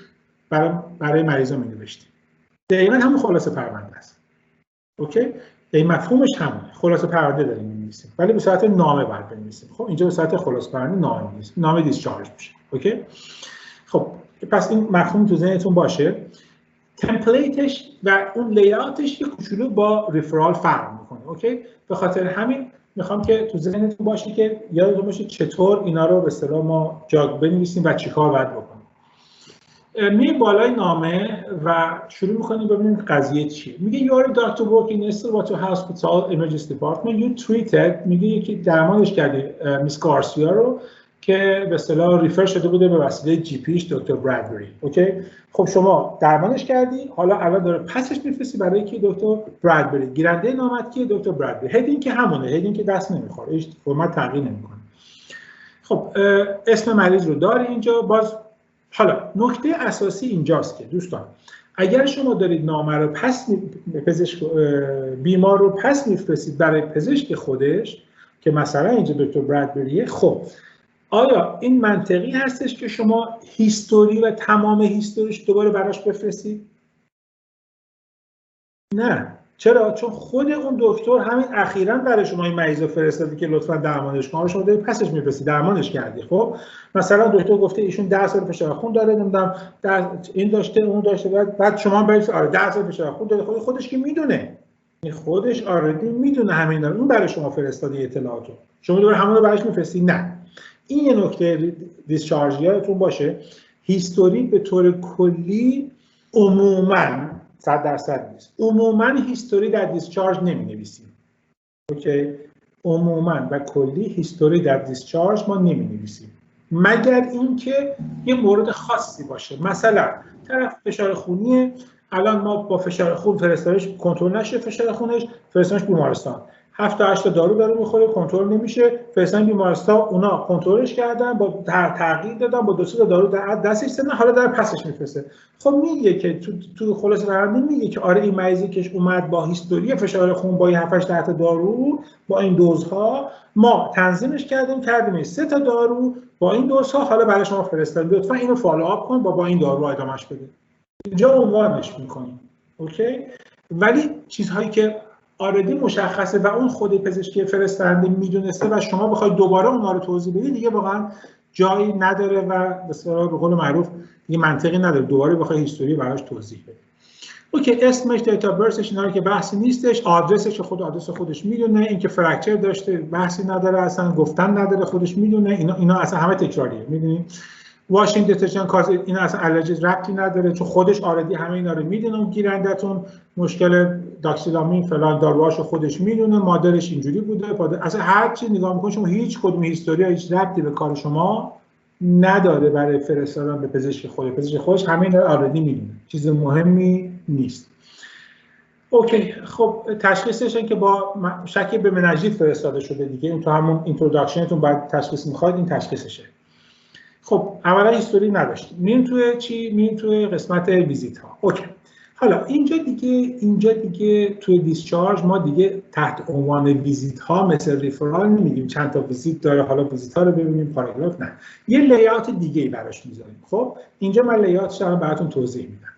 برای مریضا می‌نوشتیم. دقیقاً همون خلاصه پرونده است. اوکی، این مفهومش همونه، خلاصه پرونده داریم می‌نویسیم، ولی به صورت نامه باید بنویسیم. خب اینجا به صورت خلاصه پرونده نامه می‌نویسیم، نامه دیسچارج میشه. اوکی، خب پس این مفهوم تو ذهنتون باشه. تمپلیتش و اون لی‌آوتش یه کوچولو با ریفرال فرق میکنه. اوکی، به خاطر همین میخوام که تو ذهنتون باشه که یادتون باشه چطور اینا رو به اصطلاح ما جا بنویسیم و چیکار باید بکنیم. میریم بالای نامه و شروع میکنیم ببینیم قضیه چیه. میگه you are a doctor working in Stillwater Hospital Emergency Department, you treated، میگه یکی درمانش کردی میس گارسیا رو که به اصطلاح ریفر شده بوده به وسیله جی پیش دکتر برادبری. اوکی، خب شما درمانش کردی، حالا الان داره پسش میفرستی برای کی؟ دکتر برادبری. گیرنده نامت کیه؟ دکتر برادبری. هدینگ که همونه، هدینگ که دست نمیخوره، هیچ فرمت تغییر نمیکنه. خب اسم مریض رو داره اینجا. باز حالا نکته اساسی اینجاست که دوستان اگر شما دارید نامه رو پزشک بیمار رو پس میفرستید برای پزشک خودش که مثلا اینجا دکتر برادبریه، خب آیا این منطقی هستش که شما هیستوری و تمام هیستوریش دوباره براش بفرستید؟ نه. چرا؟ چون خود اون دکتر همین اخیراً برای شما این مریض رو فرستادی که لطفاً درمانش کن، شما دارید پسش میفرستید، درمانش کردی. خب مثلا دکتر گفته ایشون 10 سال فشار خون داره، نمیدونم این داشته اون داشته، بعد شما برید آره 10 سال فشار خون داره، خودش که میدونه، خودش آردی میدونه همین داره، اون برای شما فرستادی اطلاعاتو، شما دوباره همون رو براش میفرستید. نه. این یه نکته دیسچارج یادتون باشه، هیستوری به طور کلی عموماً 100% نیست. عموماً هیستوری در دیسچارج نمی‌نویسیم. اوکی؟ عموماً و کلی هیستوری در دیسچارج ما نمی‌نویسیم. مگر اینکه یه مورد خاصی باشه. مثلا طرف فشار خونیه، الان ما با فشار خون فرستادنش کنترل نشه، فشار خونش فرستادنش بیمارستان. 7 تا 8 تا دارو میخوره، کنترل نمیشه، فرستادن بیمارستان، اونا کنترلش کردن، با تغییر دادن، با 2 تا دارو دستش زدن، حالا داره پسش میفرسته. خب میگه که تو خلاصه رونده میگه که آره این مریضی که اومد با هیستوری فشار خون با 7 تا 8 تا دارو با این دوزها ما تنظیمش کردیم 3 تا دارو با این دوزها، حالا برای شما فرستادیم، لطفا اینو فالوآپ کن با این دارو ادامهش بده. اینجا عنوانش میکنیم. اوکی؟ ولی چیزهایی که آردی مشخصه و اون خود پزشکی فرستنده میدونسته و شما بخواید دوباره اونها رو توضیح بدید دیگه واقعا جایی نداره و به قول معروف دیگه منطقی نداره دوباره بخوای هیستوری براش توضیح بدید. اوکی، اسمش، دیتا برسش، اینا که بحثی نیستش، آدرسش خود آدرس خودش میدونه، اینکه فرکچر داشته بحثی نداره، اصلا گفتن نداره، خودش میدونه، اینا اصلا همه تکراریه. میدونید واشینگ دیترجنت کاز اینا اصلا الرژی ربطی نداره چون خودش آردی همه اینا رو میدونه. گیرندتون مشکل داکسیلامین فلان داروهاشو خودش میدونه، مادرش اینجوری بوده، اصلا هر چی نگاه میکنید شما هیچ کدوم هیستوری هیچ ربطی به کار شما نداره برای فرستادن به پزشک خودش همه اینا رو آردی میدونه، چیز مهمی نیست. اوکی، خب تشخیصش این که با شک به مناژیت فرستاده شده دیگه، این تو همون اینتروداکشنتون بعد تشخیص میخواید، این تشخیصشه. خب اولا هیستوری نداشتیم، میریم توی چی؟ میریم توی قسمت ویزیت ها. اوکی، حالا اینجا دیگه توی دیسچارج ما دیگه تحت عنوان ویزیت ها مثل ریفرال نمیگیم چند تا ویزیت داره، حالا ویزیت ها رو ببینیم پاراگراف، نه، یه لی‌آوت دیگه‌ای براش میذاریم. خب اینجا من لی‌آوتش رو براتون توضیح میدم.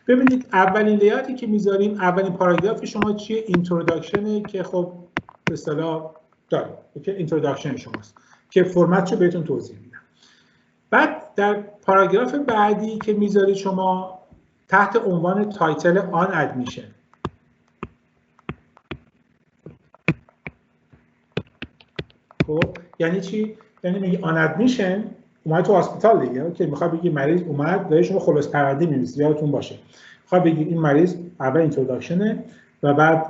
ببینید اولین لی‌آوتی که میذاریم، اولین پاراگراف شما چیه؟ اینتروداکشنه که خب به اصطلاح داریم. اوکی، اینتروداکشن شماست که فرمتشو بهتون توضیح میدم. بعد در پاراگراف بعدی که میذارید شما تحت عنوان تایتل آن ادمیشن، خب یعنی چی؟ یعنی میگه آن ادمیشن اومد تو هاسپیتال دیگه، که میخواد بگی مریض اومد داره شما خلاص پرونده می‌نویسید، یادتون باشه میخواد بگی این مریض اول اینتروداکشنه و بعد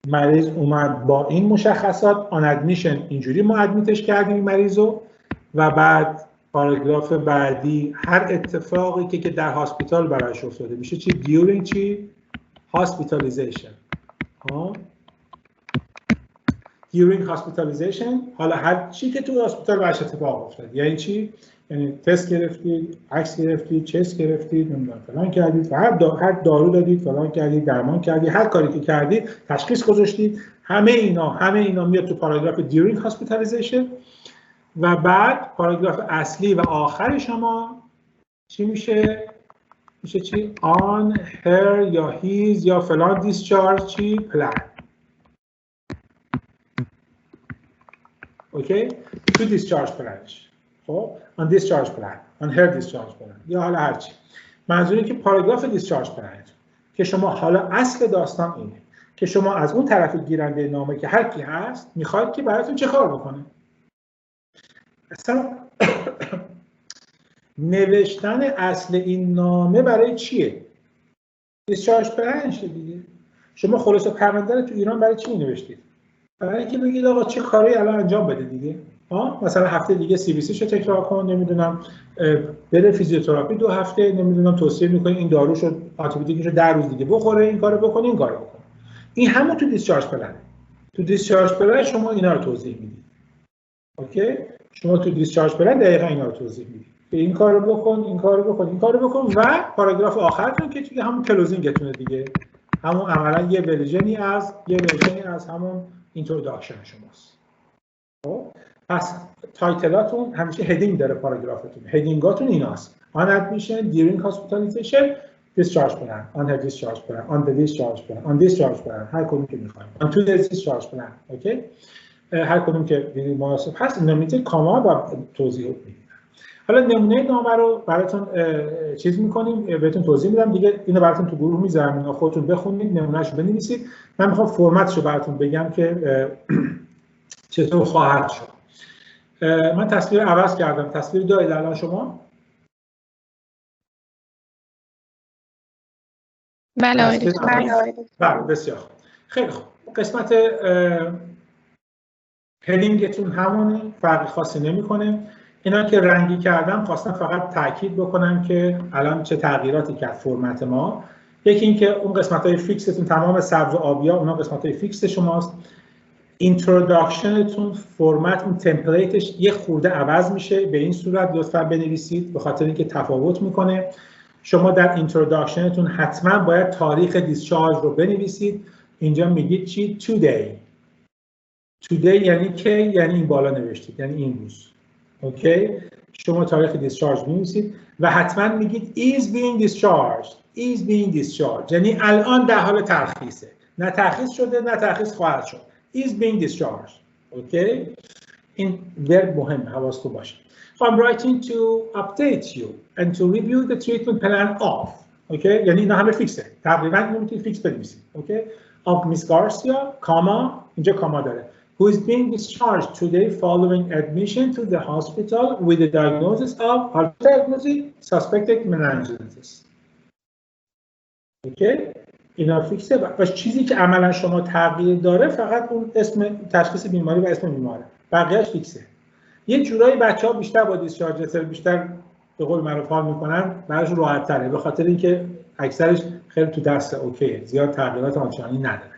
مریض اومد با این مشخصات، آن ادمیشن اینجوری ما ادمیتش کردیم این مریضو، و بعد پاراگراف بعدی هر اتفاقی که در هاسپیتال براش افتاده میشه چی؟ during چی؟ hospitalization. during hospitalization، حالا هر چی که تو هاسپیتال براش اتفاق افتاد یعنی چی؟ یعنی تست گرفتید، عکس گرفتید، چست گرفتید، نمیدونم فلان کردید و هر دارو دادید، فلان کردید، درمان کردید، هر کاری که کردید، تشخیص گذاشتید، همه اینا میاد تو پاراگراف during hospitalization. و بعد پاراگراف اصلی و آخر شما چی میشه؟ میشه چی؟ on her یا his یا فلان discharge چی؟ plan. اوکی؟ تو discharge planش. خب on discharge plan، on her discharge plan یا حالا هر چی. منظوری که پاراگراف discharge plan که شما حالا اصل داستان اینه که شما از اون طرف گیرنده نامه که هر کی هست میخواید که براتون چه کار بکنه. اصلا نوشتن اصل این نامه برای چیه؟ دیسچارج پلنشه دیگه. شما خلاصه پرونده رو تو ایران برای چی نوشتید؟ برای اینکه بگید آقا چه کاری الان انجام بده دیگه. مثلا هفته دیگه CBC شو تکرار کن، نمیدونم بره فیزیوتراپی 2 هفته، نمیدونم توصیه میکنی این داروشو آنتیبیوتیکشو 10 روز دیگه بخوره، این کارو بکنه، این کارو بکنه. این همون تو دیسچارج پلنه. تو دیسچارج پلن شما اینا رو توضیح میدید. اوکی؟ شما تو دیسچارج پلن دقیقاً اینا رو توضیح میدید. این کارو بکن، این کارو بکن، این کارو بکن و پاراگراف آخرتون که دیگه همون کلوزینگتونه دیگه. همون عملاً یه ورژنی از همون اینتروداکشن شماست. خب پس تایتلاتون همیشه هدینگ داره، پاراگرافتون هدینگاتون ایناست: on admission, during hospitalization, discharge plan, on her discharge plan, on the discharge plan, on discharge plan، هر کدوم که می‌خواید، on to the discharge plan. اوکی؟ هر کدوم که مناسب هست نمیشه کاما و توضیح میدم. حالا نمونه نامه رو براتون چیز می‌کنیم، بهتون توضیح میدم دیگه. اینو براتون تو گروه میذارم، اینا خودتون بخونید، نمونهشو بنویسید. من میخوام فرمتشو براتون بگم که چطور خواهد شد. من تصویر عوض کردم. تصویر دارید الان شما؟ بله. بله بسیار خوب. خیلی خوب. قسمت هدینگتون همونه، فرقی خاصی نمیکنه. اینا که رنگی کردم خواستم فقط تاکید بکنم که الان چه تغییراتی کرد فرمت ما. یکی این که اون قسمت‌های فیکستون تمام سبز و آبیا، اونا قسمت‌های فیکس شماست. اینتروداکشنتون فرمت اون تمپلیتش یه خورده عوض میشه، به این صورت لطفا بنویسید به خاطر اینکه تفاوت میکنه. شما در اینتروداکشنتون حتما باید تاریخ دیسچارج رو بنویسید. اینجا میگید چی؟ today یعنی که، یعنی این بالا نوشتید، یعنی این روز. اوکی؟ شما تاریخ دیسچارج می‌نویسید و حتما میگید is being discharged یعنی الان در حال ترخیصه، نه ترخیص شده نه ترخیص خواهد شد. is being discharged. اوکی؟ این ورب مهمه، حواستون باشه. I'm writing to update you and to review the treatment plan of. اوکی؟ یعنی اینا همه فیکسه. تقریبا اینو میتونید فیکس بنویسید. اوکی؟ of Miss Garcia, comma اینجا کاما داره. who is being discharged today following admission to the hospital with the diagnosis of suspected meningitis. اوکی؟ اینا فیکسه و چیزی که عملا شما تغییر داره فقط اون اسم تشخیص بیماری و اسم بیماره. بقیه‌اش فیکسه. یه جورایی بچه‌ها بیشتر با دیسچارج بیشتر به قول معروف حال میکنن، براش راحت تره به خاطر اینکه اکثرش خیلی تو دست اوکیه، زیاد تغییرات آنچنانی نداره.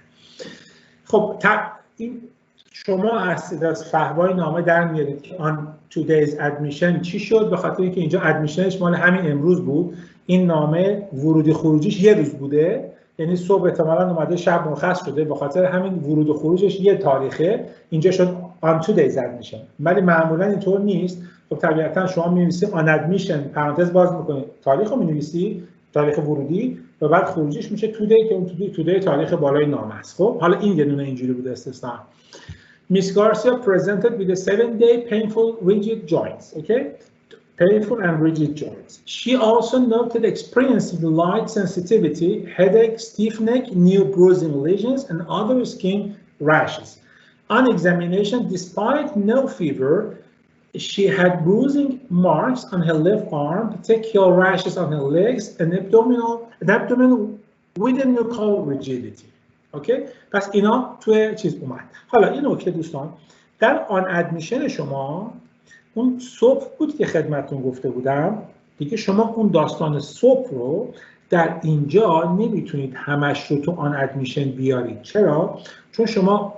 خب این شما از فهوای نامه در میارید که on today's admission چی شد، به خاطر اینکه اینجا ادمیشنش مال همین امروز بود. این نامه ورودی خروجیش یه روز بوده، یعنی صبح احتمالاً اومده شب مرخص شده، به خاطر همین ورود و خروجش یه تاریخه. اینجا شد on today's admission، ولی معمولاً اینطور نیست. خب طبیعتاً شما می‌نویسید on admission پرانتز باز می‌کنید، تاریخ رو می‌نویسید، تاریخ ورودی، و بعد خروجیش میشه today که اون today تاریخ بالای نامه است. خب حالا این یه دونه اینجوری بوده استثنا. Miss Garcia presented with a 7-day painful rigid joints. Okay? Painful and rigid joints. She also noted experiencing light sensitivity, headache, stiff neck, new bruising lesions, and other skin rashes. On examination, despite no fever, she had bruising marks on her left arm, petechial rashes on her legs, and abdomen with a nuchal rigidity. اوکی؟ پس اینا توی چیز اومد. حالا این نکته دوستان، در آن ادمیشن شما اون صبح بود که خدمتتون گفته بودم دیگه، شما اون داستان صبح رو در اینجا نمیتونید همش رو تو آن ادمیشن بیارید. چرا؟ چون شما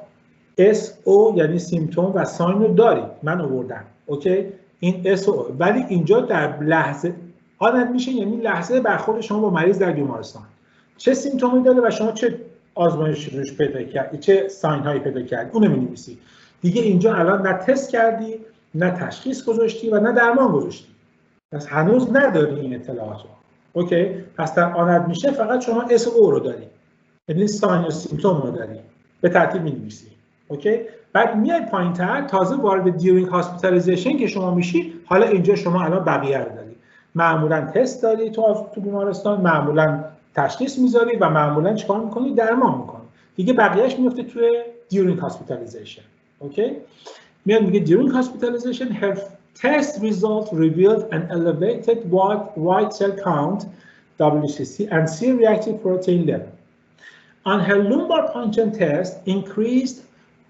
SO یعنی سیمتوم و ساین رو دارید، من آوردم. اوکی؟ این SO، ولی اینجا در لحظه آن ادمیشن یعنی لحظه برخورد شما با مریض در بیمارستان چه سیمتومی داره و شما چه آزمایش روش پیدا کردی، چه ساین هایی پیدا کردی، اونو می‌نویسی. دیگه اینجا الان نه تست کردی، نه تشخیص گذاشتی و نه درمان گذاشتی. پس هنوز نداری این اطلاعات رو. اوکی؟ پس در آن ادمیشن فقط شما اس او رو داری. یعنی ساین و سیمتوم رو داری. به ترتیب می‌نویسی. اوکی؟ بعد میای پایین‌تر تازه وارد دیورینگ هاسپیتالیزیشن که شما میشی، حالا اینجا شما الان بقیه رو داری. معمولاً تست داری تو بیمارستان، معمولاً تشخیص میذاری و معمولاً چیکار میکنی؟ درمان میکنی. دیگه بقیه‌اش میفته توی during hospitalization. اوکی؟ میاد میگه during hospitalization her test result revealed an elevated white cell count WCC and C-reactive protein level. On her lumbar puncture test, increased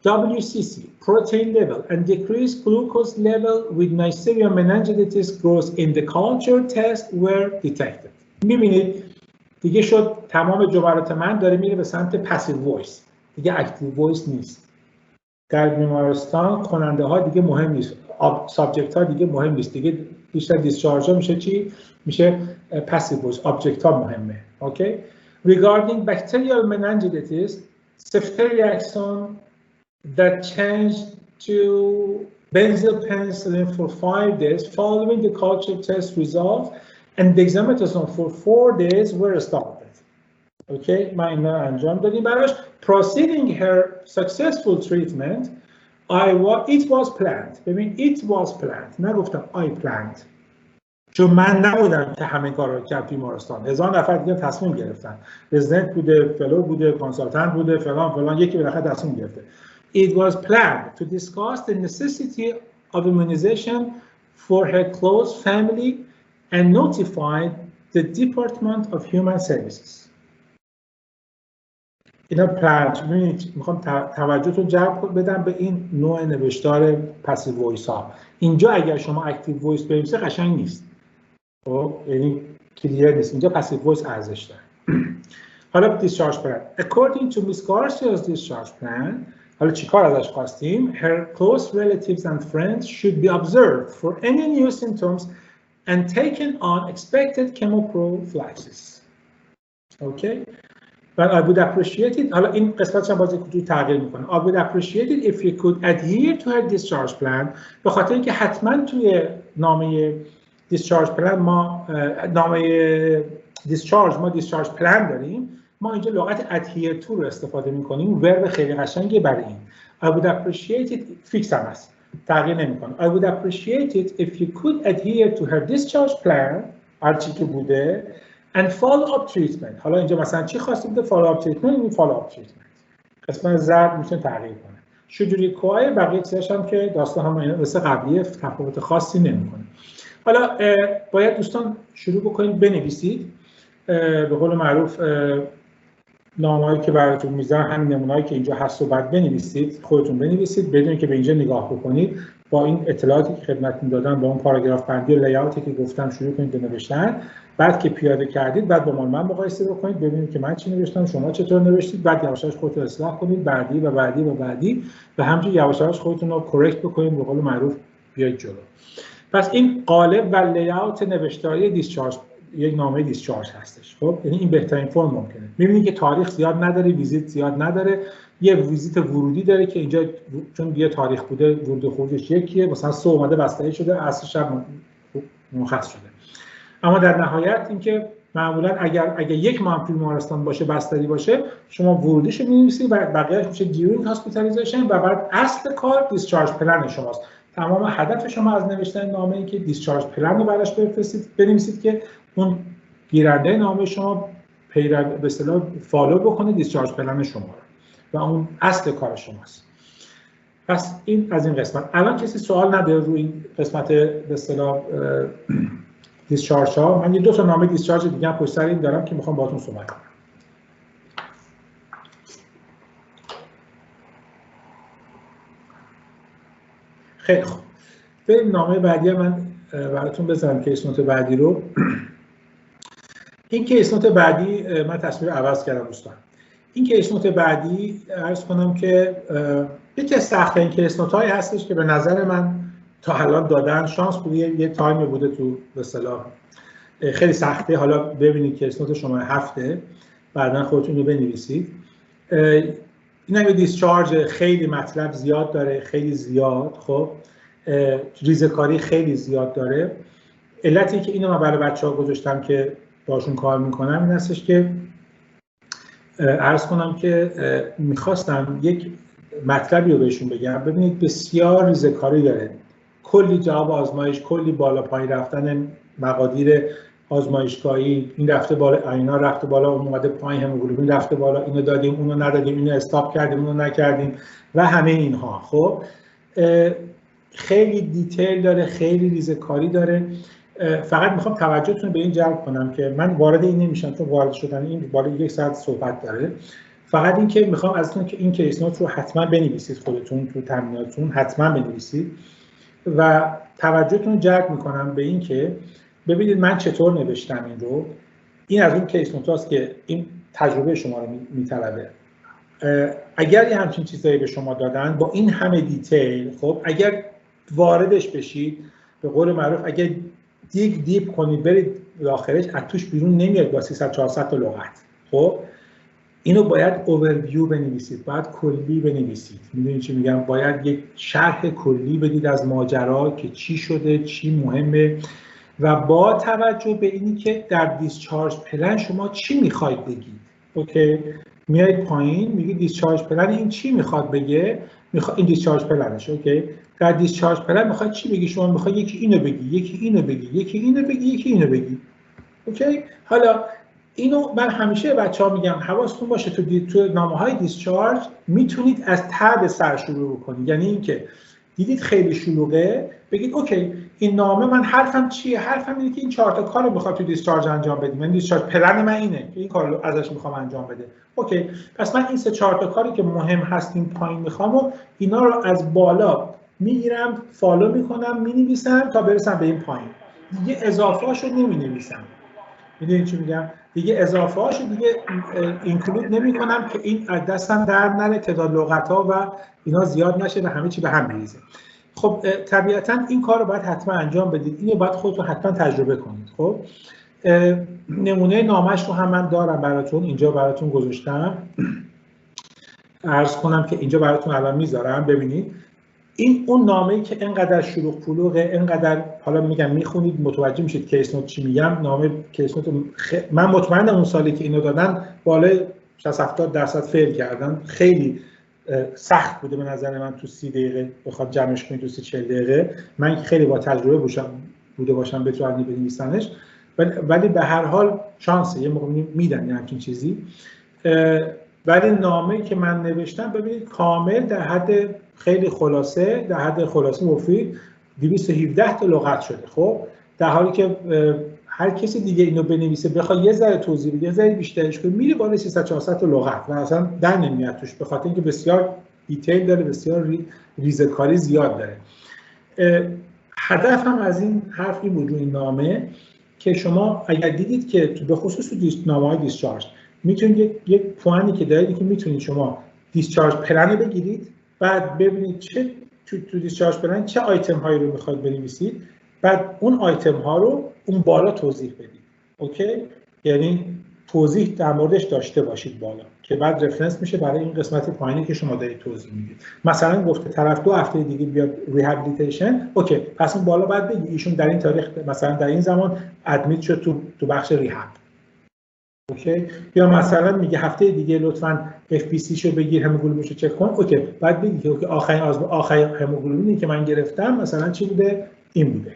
WCC protein level and decreased glucose level with Neisseria meningitis growth in the culture test were detected. میبینید دیگه شد تمام جملات من داره میره به سمت پسیو وایس، دیگه اکتیو وایس نیست. در بیمارستان کننده ها دیگه مهم نیست، سابجکت ها دیگه مهم نیست، دیگه بیشتر دیسچارج ها میشه چی؟ میشه پسیو وایس، آبجکت ها مهمه. اوکی؟ Regarding bacterial meningitis, ceftriaxone that changed to benzylpenicillin for 5 days following the culture test result and dexamethasone for 4 days were started. Okay, ما اینا انجام دادیم براش. Proceeding her successful treatment, it was planned. ببین it was planned. نگفتم I planned. چون من نبودم که همه کارا رو کرد بیمارستان. 1000 نفر دیگه تصمیم گرفتن. رزیدنت بوده، فلو بوده، کانسالتنت بوده، فلان یکی بالاخره تصمیم گرفته. It was planned to discuss the necessity of immunization for her close family and notified the Department of Human Services. اینا پلان، میخوام توجهتون جلب بدم به این نوع نوشتار پسیو وایس ها. اینجا اگر شما اکتیو وایس بنویسید قشنگ نیست. خب یعنی کلیر نیست. اینجا پسیو وایس ارزش داره. حالا دیسچارج پلان. According to Miss Garcia's discharge plan، حالا چیکار ازش خواستیم؟ Her close relatives and friends should be observed for any new symptoms and taken on expected chemoprophylaxis. Okay? But I would appreciate it. حالا این قسمتش هم باز کوچولو تغییر میکنه. I would appreciate it if you could adhere to her discharge plan. به خاطر اینکه حتما توی نامه discharge plan ما نامه discharge plan داریم. ما اینجا لغت adhere to رو استفاده میکنیم. ورب خیلی قشنگه برای این. I would appreciate it فیکس هم هست. تغییر نمیکنه. I would appreciate it if you could adhere to her discharge plan. هر چی که بوده. And follow-up treatment. حالا اینجا مثلا چی خواستیم بوده؟ follow-up treatment. این follow-up treatment. قسمت زرد میتونه تغییر کنه. شجوری کوهای بقیه چیزاش هم که داستان هم مثل قبلیه تفاوت خاصی نمیکنه. حالا باید دوستان شروع بکنید بنویسید. به قول معروف نامه‌ای که براتون میذارم همین نمونه‌ای که اینجا هست و بعد بنویسید، خودتون بنویسید بدون که به اینجا نگاه بکنید. با این اطلاعاتی که خدمتتون دادم، با اون پاراگراف بندی و لی‌آوتی که گفتم شروع کنید به نوشتن. بعد که پیاده کردید بعد با من مقایسه بکنید ببینید که من چی نوشتم، شما چطور نوشتید، بعد یواش یواش خودتون اصلاح کنید، بعدی و بعدی و بعدی و همینجوری یواش یواش خودتون رو کرکت بکنید، به قول معروف بیاید جلو. پس این قالب و لی‌آوت نوشتاری دیسچارج یک نامه دیسچارج هستش. خب یعنی این بهترین فرم ممکنه. می‌بینید که تاریخ زیاد نداره، ویزیت زیاد نداره، یه ویزیت ورودی داره که اینجا چون یه تاریخ بوده ورود و خروجش یکیه، مثلا صبح اومده بستری شده، عصر شب مرخص شده. اما در نهایت اینکه معمولا اگر یک ماه توی بیمارستان باشه، بستری باشه، شما ورودیش رو می‌نویسید و بقیه‌اش میشه دیورینگ هاسپیتالیزیشن و بعد اصل کار دیسچارج پلن شماست. تمام هدف شما از نوشتن نامه‌ای که دیسچارج پلن رو براش بنویسید که اون گیرنده نامه شما به اصطلاح فالو بکنه دیسچارج پلن شما رو و اون اصل کار شماست. پس این از این قسمت. الان کسی سوال نداره روی این قسمت به اصطلاح دیسچارج ها؟ من یه دو تا نامه دیسچارج دیگه هم پشت سر این دارم که میخوام باهاتون صحبت کنم. خیلی خوب. بریم نامه بعدی من براتون بزنم کیس نوت بعدی رو. این کیس نوت بعدی من تصویر عوض کردم دوستان. این کیس نوت بعدی عرض کنم که یکی از سخت‌ترین کیس نوت هایی هستش که به نظر من تا الان دادن. شانس بوده یه تایمی بوده تو به اصطلاح خیلی سخته. حالا ببینید کیس نوت شما 7 بعداً خودتون رو بنویسید. این هم دیسچارج خیلی مطلب زیاد داره، خیلی زیاد. خب ریزه‌کاری خیلی زیاد داره. علتی که اینو من برای بچه‌ها گذاشتم که باشون کار میکنم این هستش که عرض کنم که میخواستم یک مطلبی رو بهشون بگم. ببینید بسیار ریزه‌کاری داره، کلی جواب آزمایش، کلی بالا پایین رفتن مقادیر آزمایشگاهی، این رفته بالا، اینا رفته بالا، اون اومده پایین، هموگلوبین رفته بالا، اینو دادیم، اونو ندادیم، اینو استاپ کردیم، اونو نکردیم و همه اینها. خب خیلی دیتیل داره، خیلی ریزه‌کاری داره. فقط میخوام توجهتون به این جلب کنم که من وارد این نمیشم چون وارد شدن این بالای 1 ساعت صحبت داره. فقط این که میخوام ازتون که این کیس نوت رو حتما بنویسید، خودتون تو تمریناتون حتما بنویسید و توجهتون جلب میکنم به این که ببینید من چطور نوشتم این رو. این از اون کیس نوت هاست که این تجربه شما رو میطلبه. اگر یه همچین چیزایی به شما دادن با این همه دیتیل، خب اگر واردش بشید، به قول معروف اگر دیپ کنید برید داخلش، از توش بیرون نمیاد با 300 400 تا لغت. خب اینو باید اوورویو بنویسید، باید کلی بنویسید. میدونید چی میگم؟ باید یک شرح کلی بدید از ماجرا که چی شده، چی مهمه و با توجه به اینی که در دیسچارج پلن شما چی میخواید بگید. اوکی، میایید پایین میگید دیسچارج پلن این چی میخواد بگه، این دیسچارج پلنش. اوکی، در دیسچارج پلن میخواد چی بگی؟ شما میخواد یکی اینو بگی، یکی اینو بگی، یکی اینو بگی، یکی اینو بگی. اوکی، حالا اینو من همیشه بچه‌ها میگم حواستون باشه تو نامه‌های دیسچارج میتونید از ته به سر شروع کنید. یعنی اینکه دیدید خیلی شلوغه، بگید اوکی این نامه من حرفم چیه؟ حرفم اینه که این 4 تا کارو میخواد تو دیسچارج انجام بدیم. من دیسچارج پلن من اینه که این کارو ازش میخوام انجام بده. اوکی، پس من این 3 4 تا کاری که مهم هست این پایین میخوام و اینا رو از بالا میگیرم، فالو میکنم، مینویسم تا برسم به این پایین. دیگه اضافه‌اشو نمینویسم. میدونید چی میگم؟ دیگه اضافه هاشو دیگه اینکلود نمی‌کنم که این دستم در نره، تعداد لغت‌ها و اینا زیاد نشه و همه چی به هم بریزه. خب طبیعتاً این کار رو باید حتما انجام بدید، اینو باید خودتون حتما تجربه کنید. خب نمونه نامش رو هم من دارم براتون، اینجا براتون گذاشتم. عرض کنم که اینجا براتون الان میذارم ببینید. این اون نامه‌ای که اینقدر شلوغ پلوغه، اینقدر حالا میگم میخونید متوجه میشید کیس نوت چی میگم. نامه کیس نوت من مطمئنم اون سالی که اینو دادن بالای 60-70% فیل کردن. خیلی سخت بوده به نظر من تو 30 دقیقه بخواد جمعش کنید، تو 30-40 دقیقه. من خیلی با تجربه بوده باشم بتونم بنویسنش، ولی به هر حال شانسه یه موقع میدن یه همچین چیزی. ولی نامه‌ای که من نوشتم ببینید کامل در حد خیلی خلاصه، در حد خلاصه مفید 217 تا لغت شده. خب در حالی که هر کسی دیگه اینو بنویسه بخواد یه ذره توضیح بده، یه ذره بیشترش کنه، میره بالا 300-400 تا لغت و اصلا در نمیاد توش، به خاطر اینکه بسیار دیتیل داره، بسیار ریزه‌کاری زیاد داره. هدفم از این حرف این بود این نامه که شما اگر دیدید که به خصوص تو نامه‌های دیسچارج میتونید یک پوانی که دارید که میتونید شما دیسچارج پلن بگیرید، بعد ببینید چه تو دیسچارج پلن چه آیتم هایی رو میخواید بنویسید، بعد اون آیتم ها رو اون بالا توضیح بدید. اوکی؟ یعنی توضیح در موردش داشته باشید بالا که بعد رفرنس میشه برای این قسمت پایینی که شما دارید توضیح میدید. مثلا گفته طرف 2 هفته دیگه بیاد ریهابیلیتیشن، اوکی پس اون بالا بعد بگید ایشون در این تاریخ مثلا در این زمان ادمیت شد تو بخش ریهاب. اوکی؟ یا مثلا میگه هفته دیگه لطفاً FBC شو بگیر، هموگلوبینش رو چک کن. اوکی بعد بگی که اوکی آخرین هموگلوبینی که من گرفتم مثلا چی بوده؟ این بوده.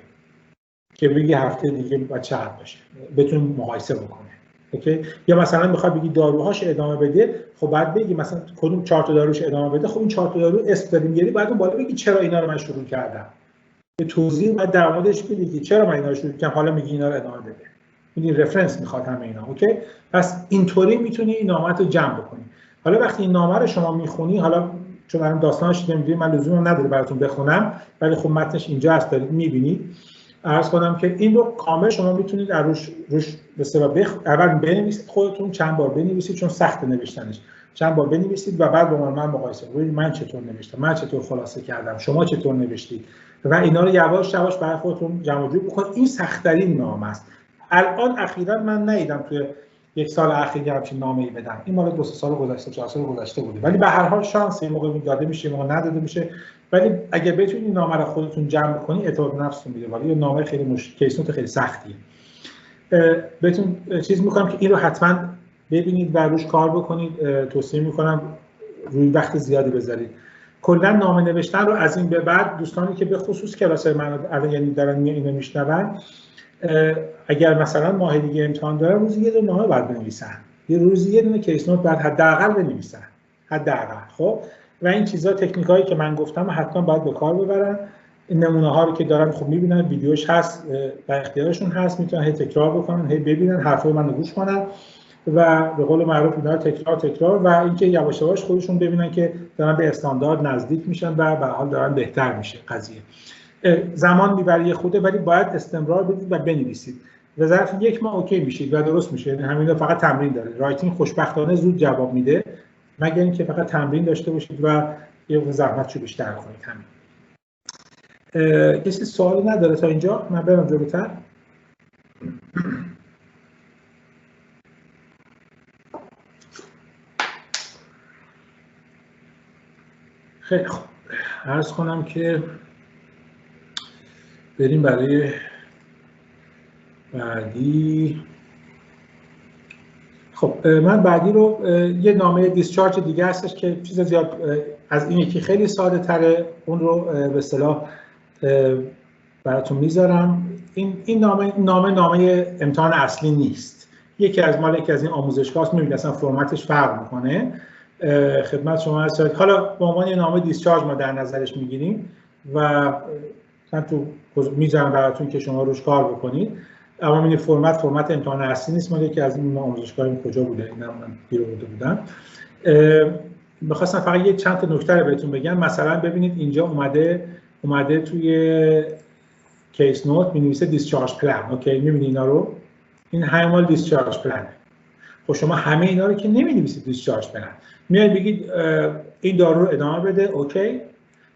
که بگی هفته دیگه باید چقدر باشه، بتون مقایسه بکنه. اوکی؟ یا مثلا میخواد بگی داروهاش ادامه بده، خب بعد بگی مثلا کدوم 4 تا داروش ادامه بده. خب این 4 تا دارو اسم داریم میاری، بعد اون بالا بگی چرا اینا رو من شروع کردم. به توضیح بعد در موردش بگی که چرا من اینا رو شروع کردم، حالا میگی اینا رو ادامه بده. این رفرنس میخواد همه اینا. اوکی؟ پس اینطوری میتونی این نامه رو جمع بکنی. حالا وقتی این نامه رو شما میخونی، حالا چون الان داستانش نمیدونید من لزومی نداره براتون بخونم، ولی خب متنش اینجا هست دارید میبینید. عرض کنم که این رو کامل شما میتونید روش به اصطلاح اول بنویسید خودتون، چند بار بنویسید چون سخت نوشتنش، چند بار بنویسید و بعد با من مقایسه کنید. من چطور نوشتم، من چطور خلاصه کردم، شما چطور نوشتید و اینا رو یواش یواش برای خودتون جمع جور بکنید. این سخت‌ترین نامه است. الان اخیراً من ندیدم توی 1 سال اخیر همچین نامه‌ای بدم. این مال 2 سال گذشته 4 سال گذشته بوده، ولی به هر حال شانس این موقع داده میشه، موقع نداده میشه. ولی اگه بتونید نامه رو خودتون جمع کنی اعتماد به نفستون میده. ولی نامه خیلی کیس نوت خیلی سختیه. بهتون چیز میکنم که این رو حتما ببینید و روش کار بکنید. توصیه میکنم روی وقت زیادی بذارید. کلا نامه نوشتن رو از این به بعد دوستانی که به خصوص کلاس من الان یعنی دارن اینو میشنون، اگر مثلا ماه دیگه امتحان داره روزی یه دونه نامه باید بنویسن، یه روزی یه دونه کیس نوت باید حداقل بنویسن، حداقل. خب و این چیزا تکنیکایی که من گفتم حتما باید به کار ببرن. این نمونه ها رو که دارن خب میبینن، ویدیوش هست در اختیارشون هست، میتونن هی تکرار بکنن، هی ببینن، حرفای منو گوش کنن و به قول معروف اینا تکرار و اینکه یواش یواش خودشون ببینن که دارن به استاندارد نزدیک میشن و به هر حال دارن بهتر میشه قضیه. زمان میبره خوده، ولی باید استمرار بدید و بنویسید. و ظرف 1 ماه اوکی میشید و درست میشه. یعنی همینا فقط تمرین داره. رایتینگ خوشبختانه زود جواب میده، مگر اینکه فقط تمرین داشته باشید و یه زحمتشو بیشتر کنید. همین. کسی سوالی نداره تا اینجا؟ من برم جلوتر. خیلی خوب. عرض کنم که بریم برای بعدی. خب من بعدی رو یه نامه دیسچارج دیگه هستش که چیز زیاد از این یکی خیلی ساده تره، اون رو به اصطلاح براتون میذارم. این نامه امتحان اصلی نیست. یکی از این آموزشگاه است، میبینید اصلا فرمتش فرق میکنه. خدمت شما هست. حالا به عنوان یه نامه دیسچارج ما در نظرش میگیریم و من تو میذارم براتون که شما روش کار بکنید. اما این فرمت امتحان اصلی نیست، مال یکی از این آموزشگاه کجا بوده، اینا من گیر آورده بودم. می‌خواستم فقط یه چند تا نکته رو بهتون بگم. مثلا ببینید اینجا اومده توی کیس نوت می‌نویسه دیسچارج پلان. اوکی، می‌بینید اینا رو؟ این همال دیسچارج پلن. خب شما همه اینا رو که نمی‌نویسید دیسچارج پلن، میاد بگید این دارو رو ادامه بده، اوکی،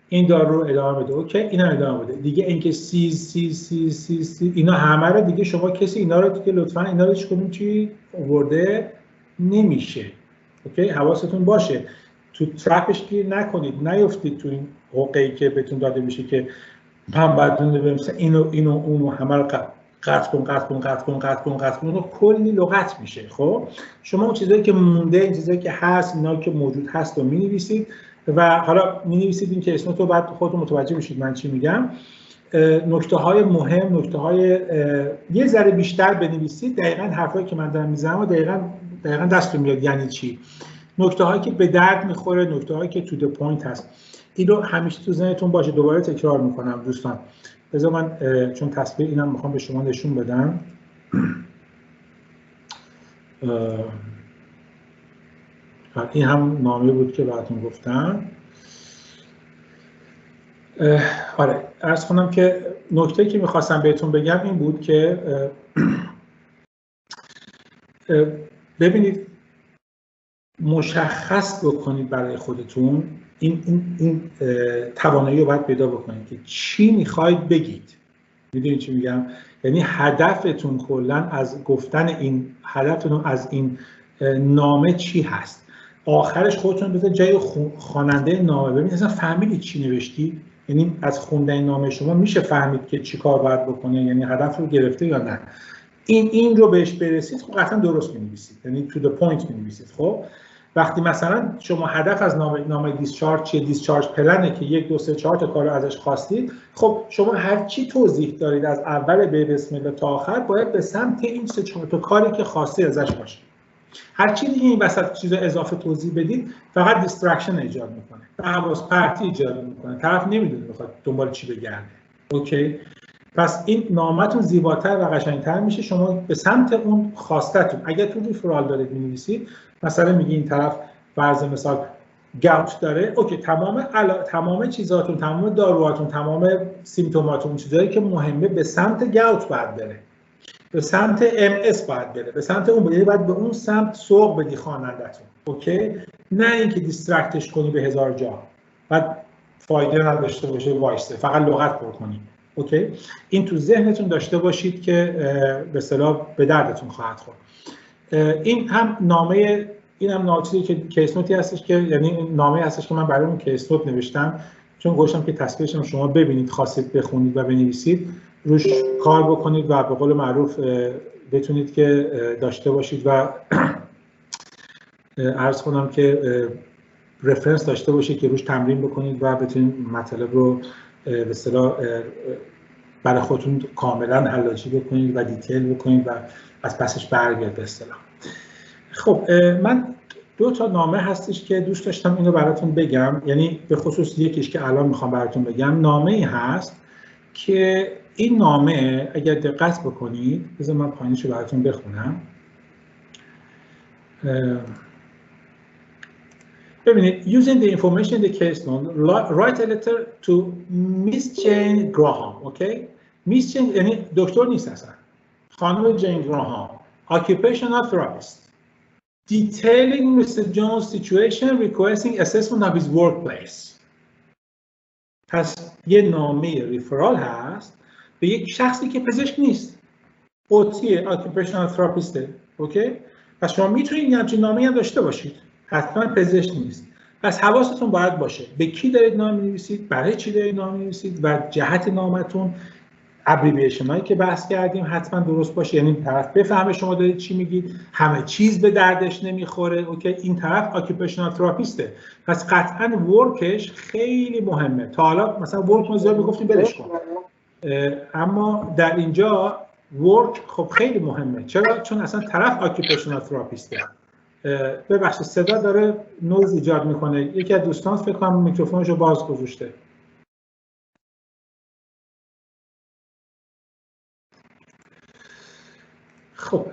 این دارو رو ادامه بده، اوکی، اینا ادامه بده دیگه. اینکه سی اینا همه رو دیگه شما کسی اینا رو دیگه لطفاً اینا رو هیچ کدوم چی آورده نمیشه. اوکی، حواستون باشه تو ترپش گیر نکنید، نیفتید تو این حقه‌ای که بهتون داده میشه که من باید بنویسم اینو اونو همه رو قطع کن کلی لغت میشه. خب شما اون چیزایی که مونده، این چیزایی که هست، اینا که موجود هست رو می‌نویسید و حالا می‌نویسید این که اسمت رو بعد خودتون متوجه بشید من چی میگم. نکته‌های مهم، نکته‌های یه ذره بیشتر بنویسید، دقیقاً حرفایی که من دارم میزنم و دقیقاً دستتون میاد یعنی چی. نکته‌هایی که به درد میخوره، نکته‌هایی که تو د پوینت هست، این رو همیشه تو ذهنتون باشه. دوباره تکرار میکنم دوستان، بذار من چون تصویر اینم میخوام به شما نشون بدم. این هم نامه بود که براتون گفتم. آره، عرض کنم که نکته که میخواستم بهتون بگم این بود که ببینید مشخص بکنید برای خودتون این توانایی رو باید پیدا بکنید که چی میخواید بگید. میدونید چی میگم؟ یعنی هدفتون کلا از گفتن این، هدفتون از این نامه چی هست. آخرش خودتون بذارید جای خواننده نامه، ببینید اصلا فهمیدید چی نوشتید. یعنی از خوندن نامه شما میشه فهمید که چی کار باید بکنه، یعنی هدف رو گرفته یا نه. این رو بهش برسید، خب قطعا درست می‌نویسید، یعنی تو د پوینت می‌نویسید. خب وقتی مثلا شما هدف از نامه دیسچارج چیه، دیسچارج پلنه که 1 2 3 4 تا کارو ازش خواستید، خب شما هر چی توضیح دارید از اول به بسم الله تا آخر باید به سمت این 3 4 تا کاری که خواسته ازش باشه. هر چی دیگه این وسط چیزا اضافه توضیح بدید فقط دیسترکشن ایجاد میکنه، حواس پرتی ایجاد میکنه، طرف نمیدونه میخواد دنبال چی بگرده. اوکی، پس این نامتون زیباتر و قشنگتر میشه. شما به سمت اون خواستتون، اگر تو ریفرال دارید می‌نویسید، مثلا میگی این طرف فرض مثال گاوت داره، اوکی، تمام چیزاتون، تمام داروهاتون، تمام سیمپتوماتون، چیزایی که مهمه به سمت گاوت باید بره، به سمت MS باید بره، به سمت اون باید به اون سمت سوق بدی خواننده‌تون. اوکی، نه اینکه دیسترکتش کنی به هزار جا بعد فایده نداشته باشه وایسته فقط لغت پر کنی. اوکی، این تو ذهنتون داشته باشید که به اصطلاح به دردتون خواهد خورد. این هم نامه، این هم نامه‌ای که کیس نوتی هستش که یعنی نامه هستش که من برای اون کیس نوت نوشتم، چون گفتم که تصویرش رو شما ببینید، خواستید بخونید و بنویسید، روش کار بکنید و به قول معروف بتونید که داشته باشید و عرض کنم که رفرنس داشته باشید که روش تمرین بکنید و بتونید مطلب رو به اصطلاح برای خودتون کاملا حلاجی بکنید و دیتیل بکنید و از پسش برگرد به اصطلاح. خب من 2 تا نامه هستش که دوست داشتم اینو براتون بگم، یعنی به خصوص یکیش که الان میخوام براتون بگم. نامه‌ای هست که این نامه اگر دقت بکنید، بذار من پایینش رو براتون بخونم. ببینید، using the information in the case note, write a letter to Miss Jane Graham. اوکی؟ Miss Jane یعنی دکتر نیست اصلا، خانم جین گراهام، occupational therapist, detailing Mr. Jones' situation, requesting assessment of his workplace. پس یه نامه ریفرال هست به یک شخصی که پزشک نیست، اوتیه، occupational therapist. اوکی؟ پس شما میتونید یه همچین نامه‌ای هم داشته باشید، حتما پزشک نیست. پس حواستون باید باشه به کی دارید نامه می‌نویسید، برای چی دارید نامه می‌نویسید و جهت نامتون، ابریویشن هایی که بحث کردیم حتما درست باشه، یعنی طرف بفهمه شما دارید چی میگید، همه چیز به دردش نمیخوره. اوکی، این طرف occupational therapistه، پس قطعا ورکش خیلی مهمه. تا حالا مثلا ورک ما زیاد میگفتیم بلش کن، اما در اینجا ورک خب خیلی مهمه. چرا؟ چون اصلا طرف occupational therapistه. ببخشید صدا داره نویز ایجاد میکنه، یکی از دوستان فکر کنم میکروفونش رو باز گذاشته. خب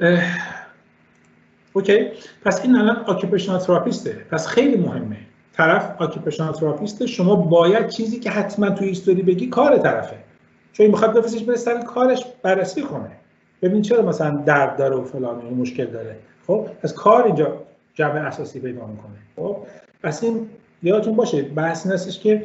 اوکی، پس این الان occupational therapistه، پس خیلی مهمه. طرف occupational therapistه، شما باید چیزی که حتما توی هیستوری بگی کار طرفه، چون این میخواد بفرستش بره سر کارش بررسی کنه، ببین چرا مثلا درد داره و فلان و مشکل داره. خب از کار اینجا جنبه اساسی پیدا میکنه. خب پس این یادتون باشه بحث این هستش که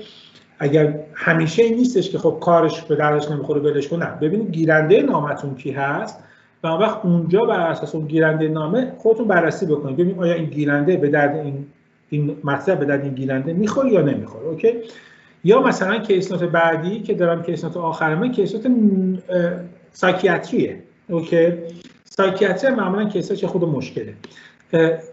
اگر همیشه این نیستش که خب کارش به دردش نمیخوره ولش کن. نه، ببینید گیرنده نامتون کی هست و اون وقت اونجا بر اساس اون گیرنده نامه خودتون بررسی بکنید ببینید آیا این گیرنده به درد این مطلب به درد این گیرنده میخوره یا نمیخوره. اوکی؟ یا مثلا کیس نوت بعدی که دارم کیس نوت آخرمه کیس نوت سایکیاتریه. اوکی؟ سایکیاتری معمولا کیساش خود مشکله.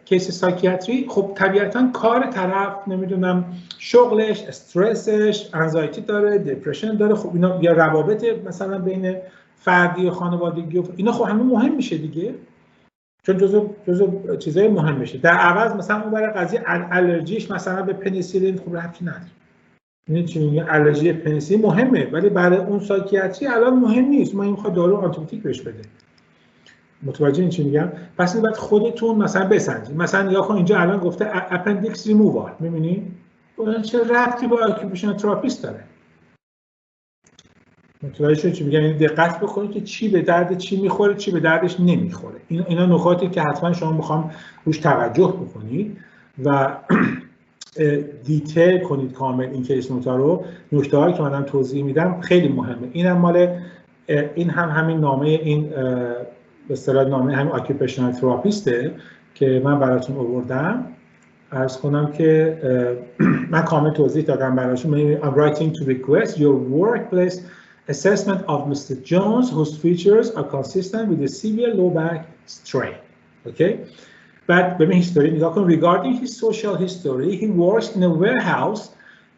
کیس سایکیاتری خب طبیعتاً کار طرف نمیدونم شغلش، استرسش، انزایتی داره، دپرشن داره، خب اینا یا روابط مثلا بین فردی و خانوادگی و اینا خب همه مهم میشه دیگه، چون جزء چیزای مهم میشه. در عوض مثلا اون برای قضیه الرژیش مثلا به پنیسیلین خب ربطی نداره. یعنی چی میگه الرژی پنیسیلین مهمه ولی برای اون سایکیاتری الان مهم نیست، ما میخواد دارو آنتیبیوتیک بهش بده. متوجه این چی میگم؟ پس این بعد خودتون مثلا بسنجید. مثلا یا اینجا الان گفته اپندیکس ریمووال، می‌بینی؟ اون چه ربطی با اکیوپیشنال تراپیست داره؟ متوجه شدید چی میگم؟ یعنی دقت بکنید که چی به درد چی میخوره، چی به دردش نمیخوره. اینا نکاتی که حتما شما میخوام روش توجه بکنید و دیتیل کنید کامل این کیس نوتا رو. نکته‌هایی که من توضیح میدم خیلی مهمه. اینم مال این همین نامه این به اصطلاح نامه همین اکیوپیشنال تراپیسته که من براتون آوردم. عرض کنم که من کامل توضیح دادم براتون. I'm writing to request your workplace assessment of Mr. Jones whose features are consistent with the severe low back strain. Okay? بعد ببین هیستوری نگاه کن. Regarding his social history, he works in a warehouse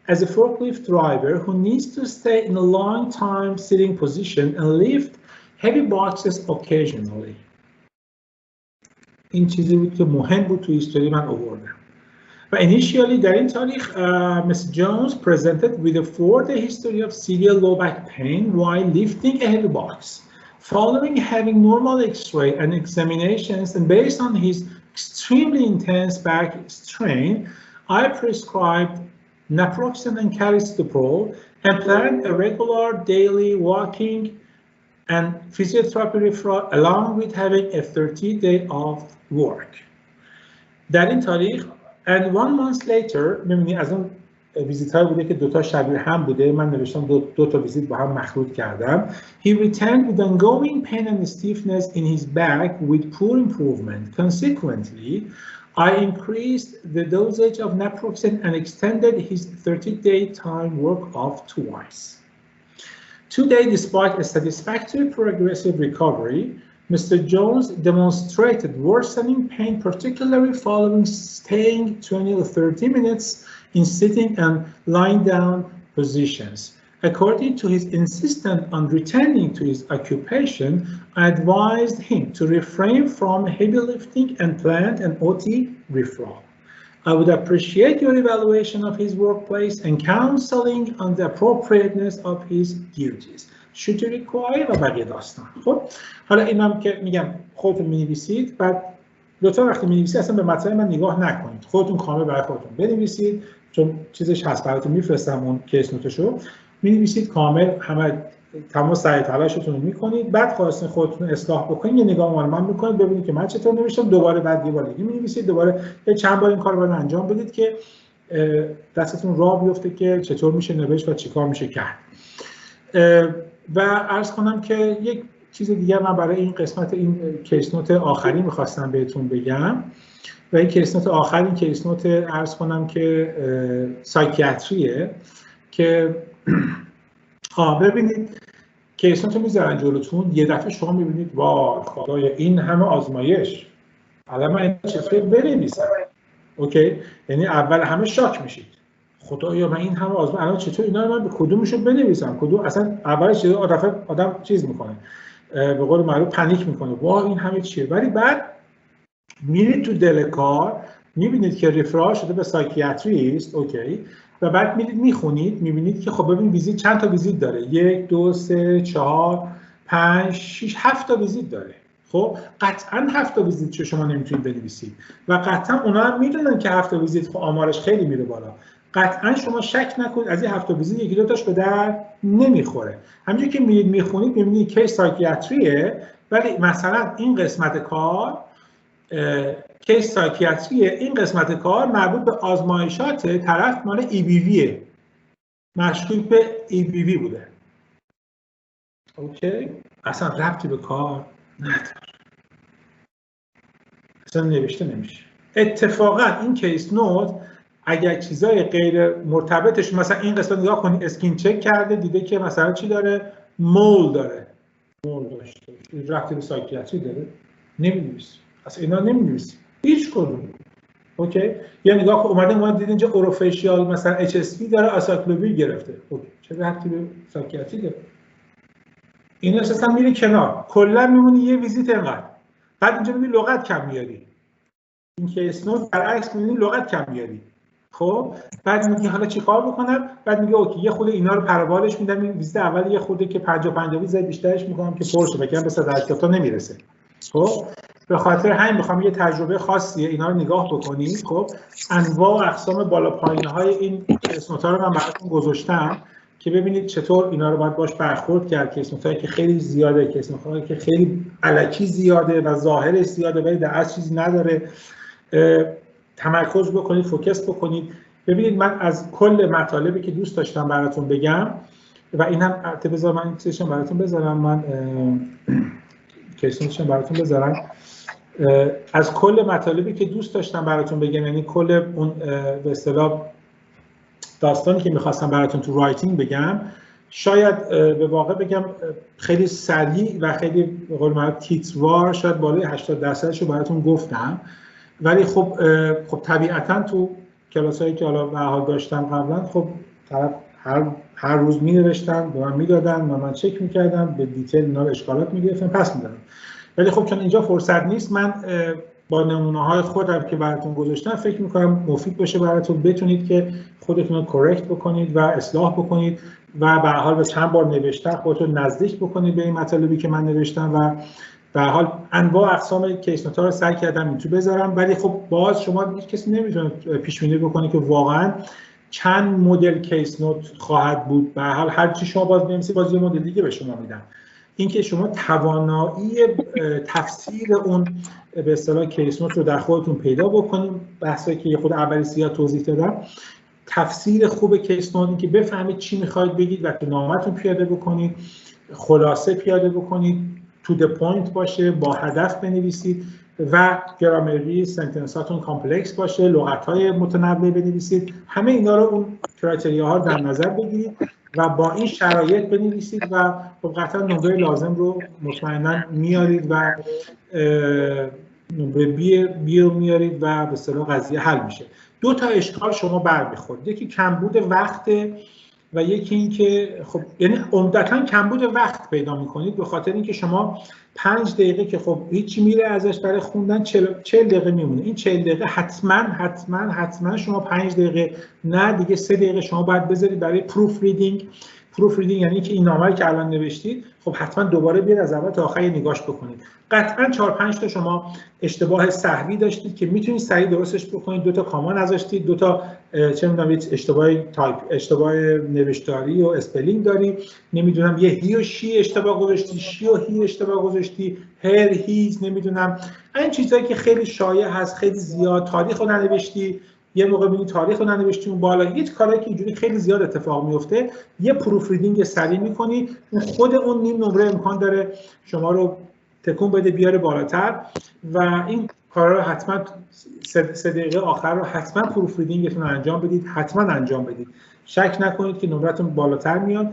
as a forklift driver who needs to stay in a long time sitting position and lift heavy boxes occasionally. این چیزی بود که مهم بود تو هیستوری من آوردم. و initially در این تاریخ Mr. Jones presented with a 4-day history of severe low back pain while lifting a heavy box. Following having normal X-ray and examinations and based on his extremely intense back strain, I prescribed naproxen and calcium and planned a regular daily walking and physiotherapy referral along with having a 30-day off work. در این تاریخ and 1 month later می‌بینی از اون ویزیت های بوده که دوتا شبیه هم بوده. من نوشتم دو تا ویزیت با هم مخلوط کردم. He returned with ongoing pain and stiffness in his back with poor improvement. Consequently, I increased the dosage of naproxen and extended his 30-day time work off twice. Today, despite a satisfactory progressive recovery, Mr. Jones demonstrated worsening pain, particularly following staying 20 or 30 minutes in sitting and lying down positions. According to his insistence on returning to his occupation, I advised him to refrain from heavy lifting and planned an OT referral. I would appreciate your evaluation of his workplace and counseling on the appropriateness of his duties. Should you require و بقیه داستان. خب حالا اینم که میگم خودتون می‌نویسید. بعد لطفا وقتی می‌نویسید اصلا به متن من نگاه نکنید. خودتون کامل برای خودتون بنویسید چون چیزش هست براتون میفرستم اون کیس نوتشو. می‌نویسید کامل همه تمام سعی تلاشتون رو می‌کنید. بعد خواستین خودتون اصلاح بکنید یه نگاه من می‌کنید ببینید که من چطور نوشتم. دوباره بعد یه بار دیگه می‌نویسید. دوباره چند بار این کارو رو انجام بدید که دستتون راه بیفته که چطور میشه نوشت و چیکار میشه کرد. و عرض کنم که یک چیز دیگه من برای این قسمت این کیس نوت آخری میخواستم بهتون بگم و این کیس نوت آخری این کیس نوت عرض کنم که سایکیاتریه که ببینید کیس نوت رو میذارن جلوتون یه دفعه شما میبینید وای خدایا این همه آزمایش الان من این چطور بنویسم. اوکی؟ یعنی اول همه شاک میشید خدایا من این همه آزمایش الان چطور اینا رو من به کدومشو بنویسم کدوم اصلا اولش آدم چیز میکنه به قول معروف پنیک میکنه واه این همه چیه. ولی بعد میرید تو دل کار میبینید که ریفرال شده به سایکیاتریست. اوکی؟ و بعد میرید میخونید میبینید که خب ببین ویزیت چند تا ویزیت داره 1 2 3 4 5 6 7 تا ویزیت داره. خب قطعا 7 تا ویزیت چه شما نمیتونید بنویسید و قطعا اونا هم میدونن که 7 تا ویزیت خب آمارش خیلی میره بالا. قطعا شما شک نکنید از این 7 تا ویزیت یکی دو تاش به درد نمیخوره. همونجوری که میرید میخونید میبینید کیس سایکیاتریه ولی مثلا این قسمت کار کیس سایکیاتریه، این قسمت کار مربوط به آزمایشات طرف مال EBVه، مشکوک به EBV بوده. اوکی؟ اصلا ربطی به کار نداره، اصلا نوشته نمیشه. اتفاقا این کیس نوت اگر چیزای غیر مرتبطش، مثلا این قسمت نگاه کنید، اسکین چک کرده دیده که مثلا چی داره؟ مول داره، مول داشته، ربطی به سایکیاتری داره، نمی‌نویسی، اصلا اینا نمی‌نویسی هیچ کدوم. اوکی؟ یا نگاه کن اومده دید اینجا اوروفیشیال مثلا HSV داره، آساکلوویر گرفته، اوکی، چه ربطی به سایکیاتری داره؟ این اساسا میره کنار، کلا میمونی یه ویزیت اینقدر، بعد اینجا میبینی لغت کم میاری، این کیس نوت برعکس میبینی لغت کم میاری. خب بعد میگی حالا چیکار بکنم؟ بعد میگه اوکی یه خود اینا رو پروالش میدم، این ویزیت اول یه خورده که 50 زای بیشترش میکنم که پرشه، بگم به 180 تا نمیرسه. خب به خاطر همین میخوام یه تجربه خاصیه اینا رو نگاه بکنید. خب انواع و اقسام بالا پایین‌های این کیس نوت‌ها رو من براتون گذاشتم که ببینید چطور اینا رو باید باش برخورد کرد. کیس نوت‌هایی که خیلی زیاده، کیس نوت‌هایی که خیلی الکی زیاده و ظاهرش زیاده ولی در اصل چیزی نداره. تمرکز بکنید، فوکس بکنید. ببینید من از کل مطالبی که دوست داشتم براتون بگم و این هم بذار من چیزشم براتون بذارم، من کیسشم براتون بذارم. از کل مطالبی که دوست داشتم براتون بگم، یعنی کل اون به اصطلاح داستانی که می‌خواستم براتون تو رایتینگ بگم، شاید به واقع بگم خیلی سریع و خیلی به قول معروف تیتروار، شاید بالای 80% رو براتون گفتم، ولی خب طبیعتاً تو کلاسایی که حالا به حال داشتم قبلا، خب طرف هر روز می‌نوشتن، به من میدادن، من چک می‌کردم، به دیتیل اینا رو اشکالات می‌گرفتم، پس می‌دادم. ولی خب چون اینجا فرصت نیست، من با نمونه‌های خودم که براتون گذاشتم فکر می‌کنم مفید باشه براتون، بتونید که خودتون رو کرکت بکنید و اصلاح بکنید و به هر حال به چند بار نوشتن خودتون نزدیک بکنید به این مطالبی که من نوشتم و به هر حال انواع اقسام کیس نوت‌ها رو سعی کردم این تو بذارم. ولی خب باز شما هیچ کسی نمی‌تونه پیش بینی بکنه که واقعاً چند مدل کیس نوت خواهد بود. به هر حال هر چی شما باز بنویسید باز یه مدل دیگه به شما میدن. اینکه شما توانایی تفسیر اون به اصطلاح کیس نوت رو در خودتون پیدا بکنید، بحثی که خود اولی زیاد توضیح دادم، تفسیر خوب کیس نوت، اینکه بفهمید چی می‌خواید بگید و تو نامه‌تون پیاده بکنید، خلاصه پیاده بکنید، تو د پوینت باشه، با هدف بنویسید و گرامری سنتنساتون کامپلکس باشه، لغت‌های متنوع بنویسید. همه اینا رو اون کرایتریاها رو در نظر بگیرید و با این شرایط بنویسید و قطعا نمره لازم رو مطمئنا میارید و نمره بی رو میارید و به اصطلاح قضیه حل میشه. دو تا اشکال شما برمیخورد، یکی کمبود وقت و یکی این که خب یعنی عمدتاً کمبود وقت پیدا میکنید، به خاطر اینکه شما 5 دقیقه که خب هیچی میره ازش برای خوندن 40 دقیقه میمونه. این 40 دقیقه حتما شما 5 دقیقه نه دیگه 3 دقیقه شما باید بذارید برای پروف ریدینگ. پروف ریدینگ یعنی که این نامه‌ای که الان نوشتید خب حتما دوباره بیاید از اول تا آخر نگاش بکنید. قطعا 4-5 تا شما اشتباه سهوی داشتید که میتونید سریع درستش بکنید، 2 تا کاما نذاشتید، 2 تا چه می‌دونم اشتباه نوشتاری و اسپلینگ داری، نمیدونم یه هی و شی اشتباه گذاشتی، شی و هی اشتباه گذاشتی، هر هیز، نمیدونم این چیزایی که خیلی شایع هست، خیلی زیاد تاریخ رو ننوشتی، یه موقع ببینید تاریخ رو ننوشتی اون بالا، هیچ کاری که اینجوری خیلی زیاد اتفاق میفته، یه پروف ریدینگ سریع می‌کنی، خود اون نیم نمره امکان داره شما رو تکون بده بیاره بالاتر و این کارا رو حتما 3 دقیقه آخر رو حتما پروف ریدینگتون انجام بدید، حتما انجام بدید. شک نکنید که نمرتون بالاتر میاد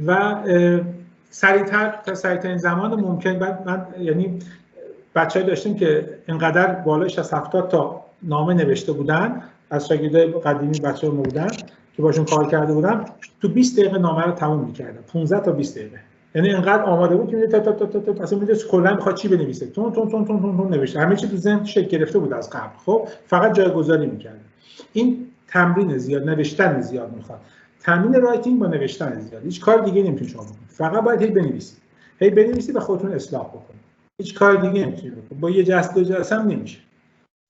و سریعترین زمان ممکن. من یعنی بچه‌ای داشتیم که اینقدر بالایش از 70 تا نامه نوشته بودن، از شاگردای قدیمی بچه‌ها بودن که باشون کار کرده بودم، تو 20 دقیقه نامه رو تموم می‌کردن، 15 تا 20 دقیقه. یعنی اینقدر آماده بود که تا اصلا می‌دونید کلا می‌خواد چی بنویسه، تون نوشته، همه چی تو ذهن شکل گرفته بود از قبل. خب فقط جایگذاری می‌کردن. این تمرین زیاد، نوشتن زیاد می‌خواد. تمرین رایتینگ با نوشتن زیاد. هیچ کار دیگه نمی‌تونید شما بکنید. فقط باید هی بنویسید و خودتون اصلاح بکنید. هیچ کار دیگه نمی‌تونید بکنید. با یه جست دو جست هم نمیشه.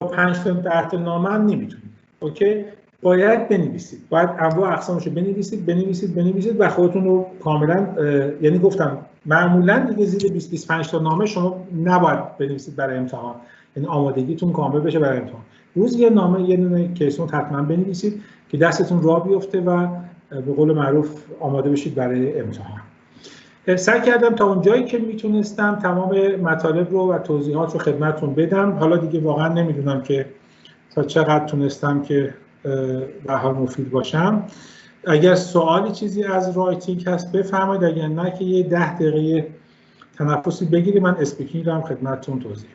با 5 تا 10 تا نامه هم نمی‌تونید. اوکی؟ باید بنویسید، باید انواع اقسامش رو بنویسید و خودتون رو کاملا، یعنی گفتم معمولا دیگه زیر 20-25 تا نامه شما نباید بنویسید برای امتحان. یعنی آمادگیتون کامل بشه برای امتحان. روز یه نامه یه دونه کیس نوت حتما بنویسید که دستتون راه بیفته و به قول معروف آماده بشید برای امتحان. سعی کردم تا اون جایی که میتونستم تمام مطالب رو و توضیحات رو خدمتتون بدم. حالا دیگه واقعا نمیدونم که تا چقدر تونستم که به حال مفید باشم. اگر سوالی چیزی از رایتینگ هست بفرمایید، اگر نه که یه 10 دقیقه تنفسی بگیرید من اسپیکینگ رو هم خدمتتون توضیح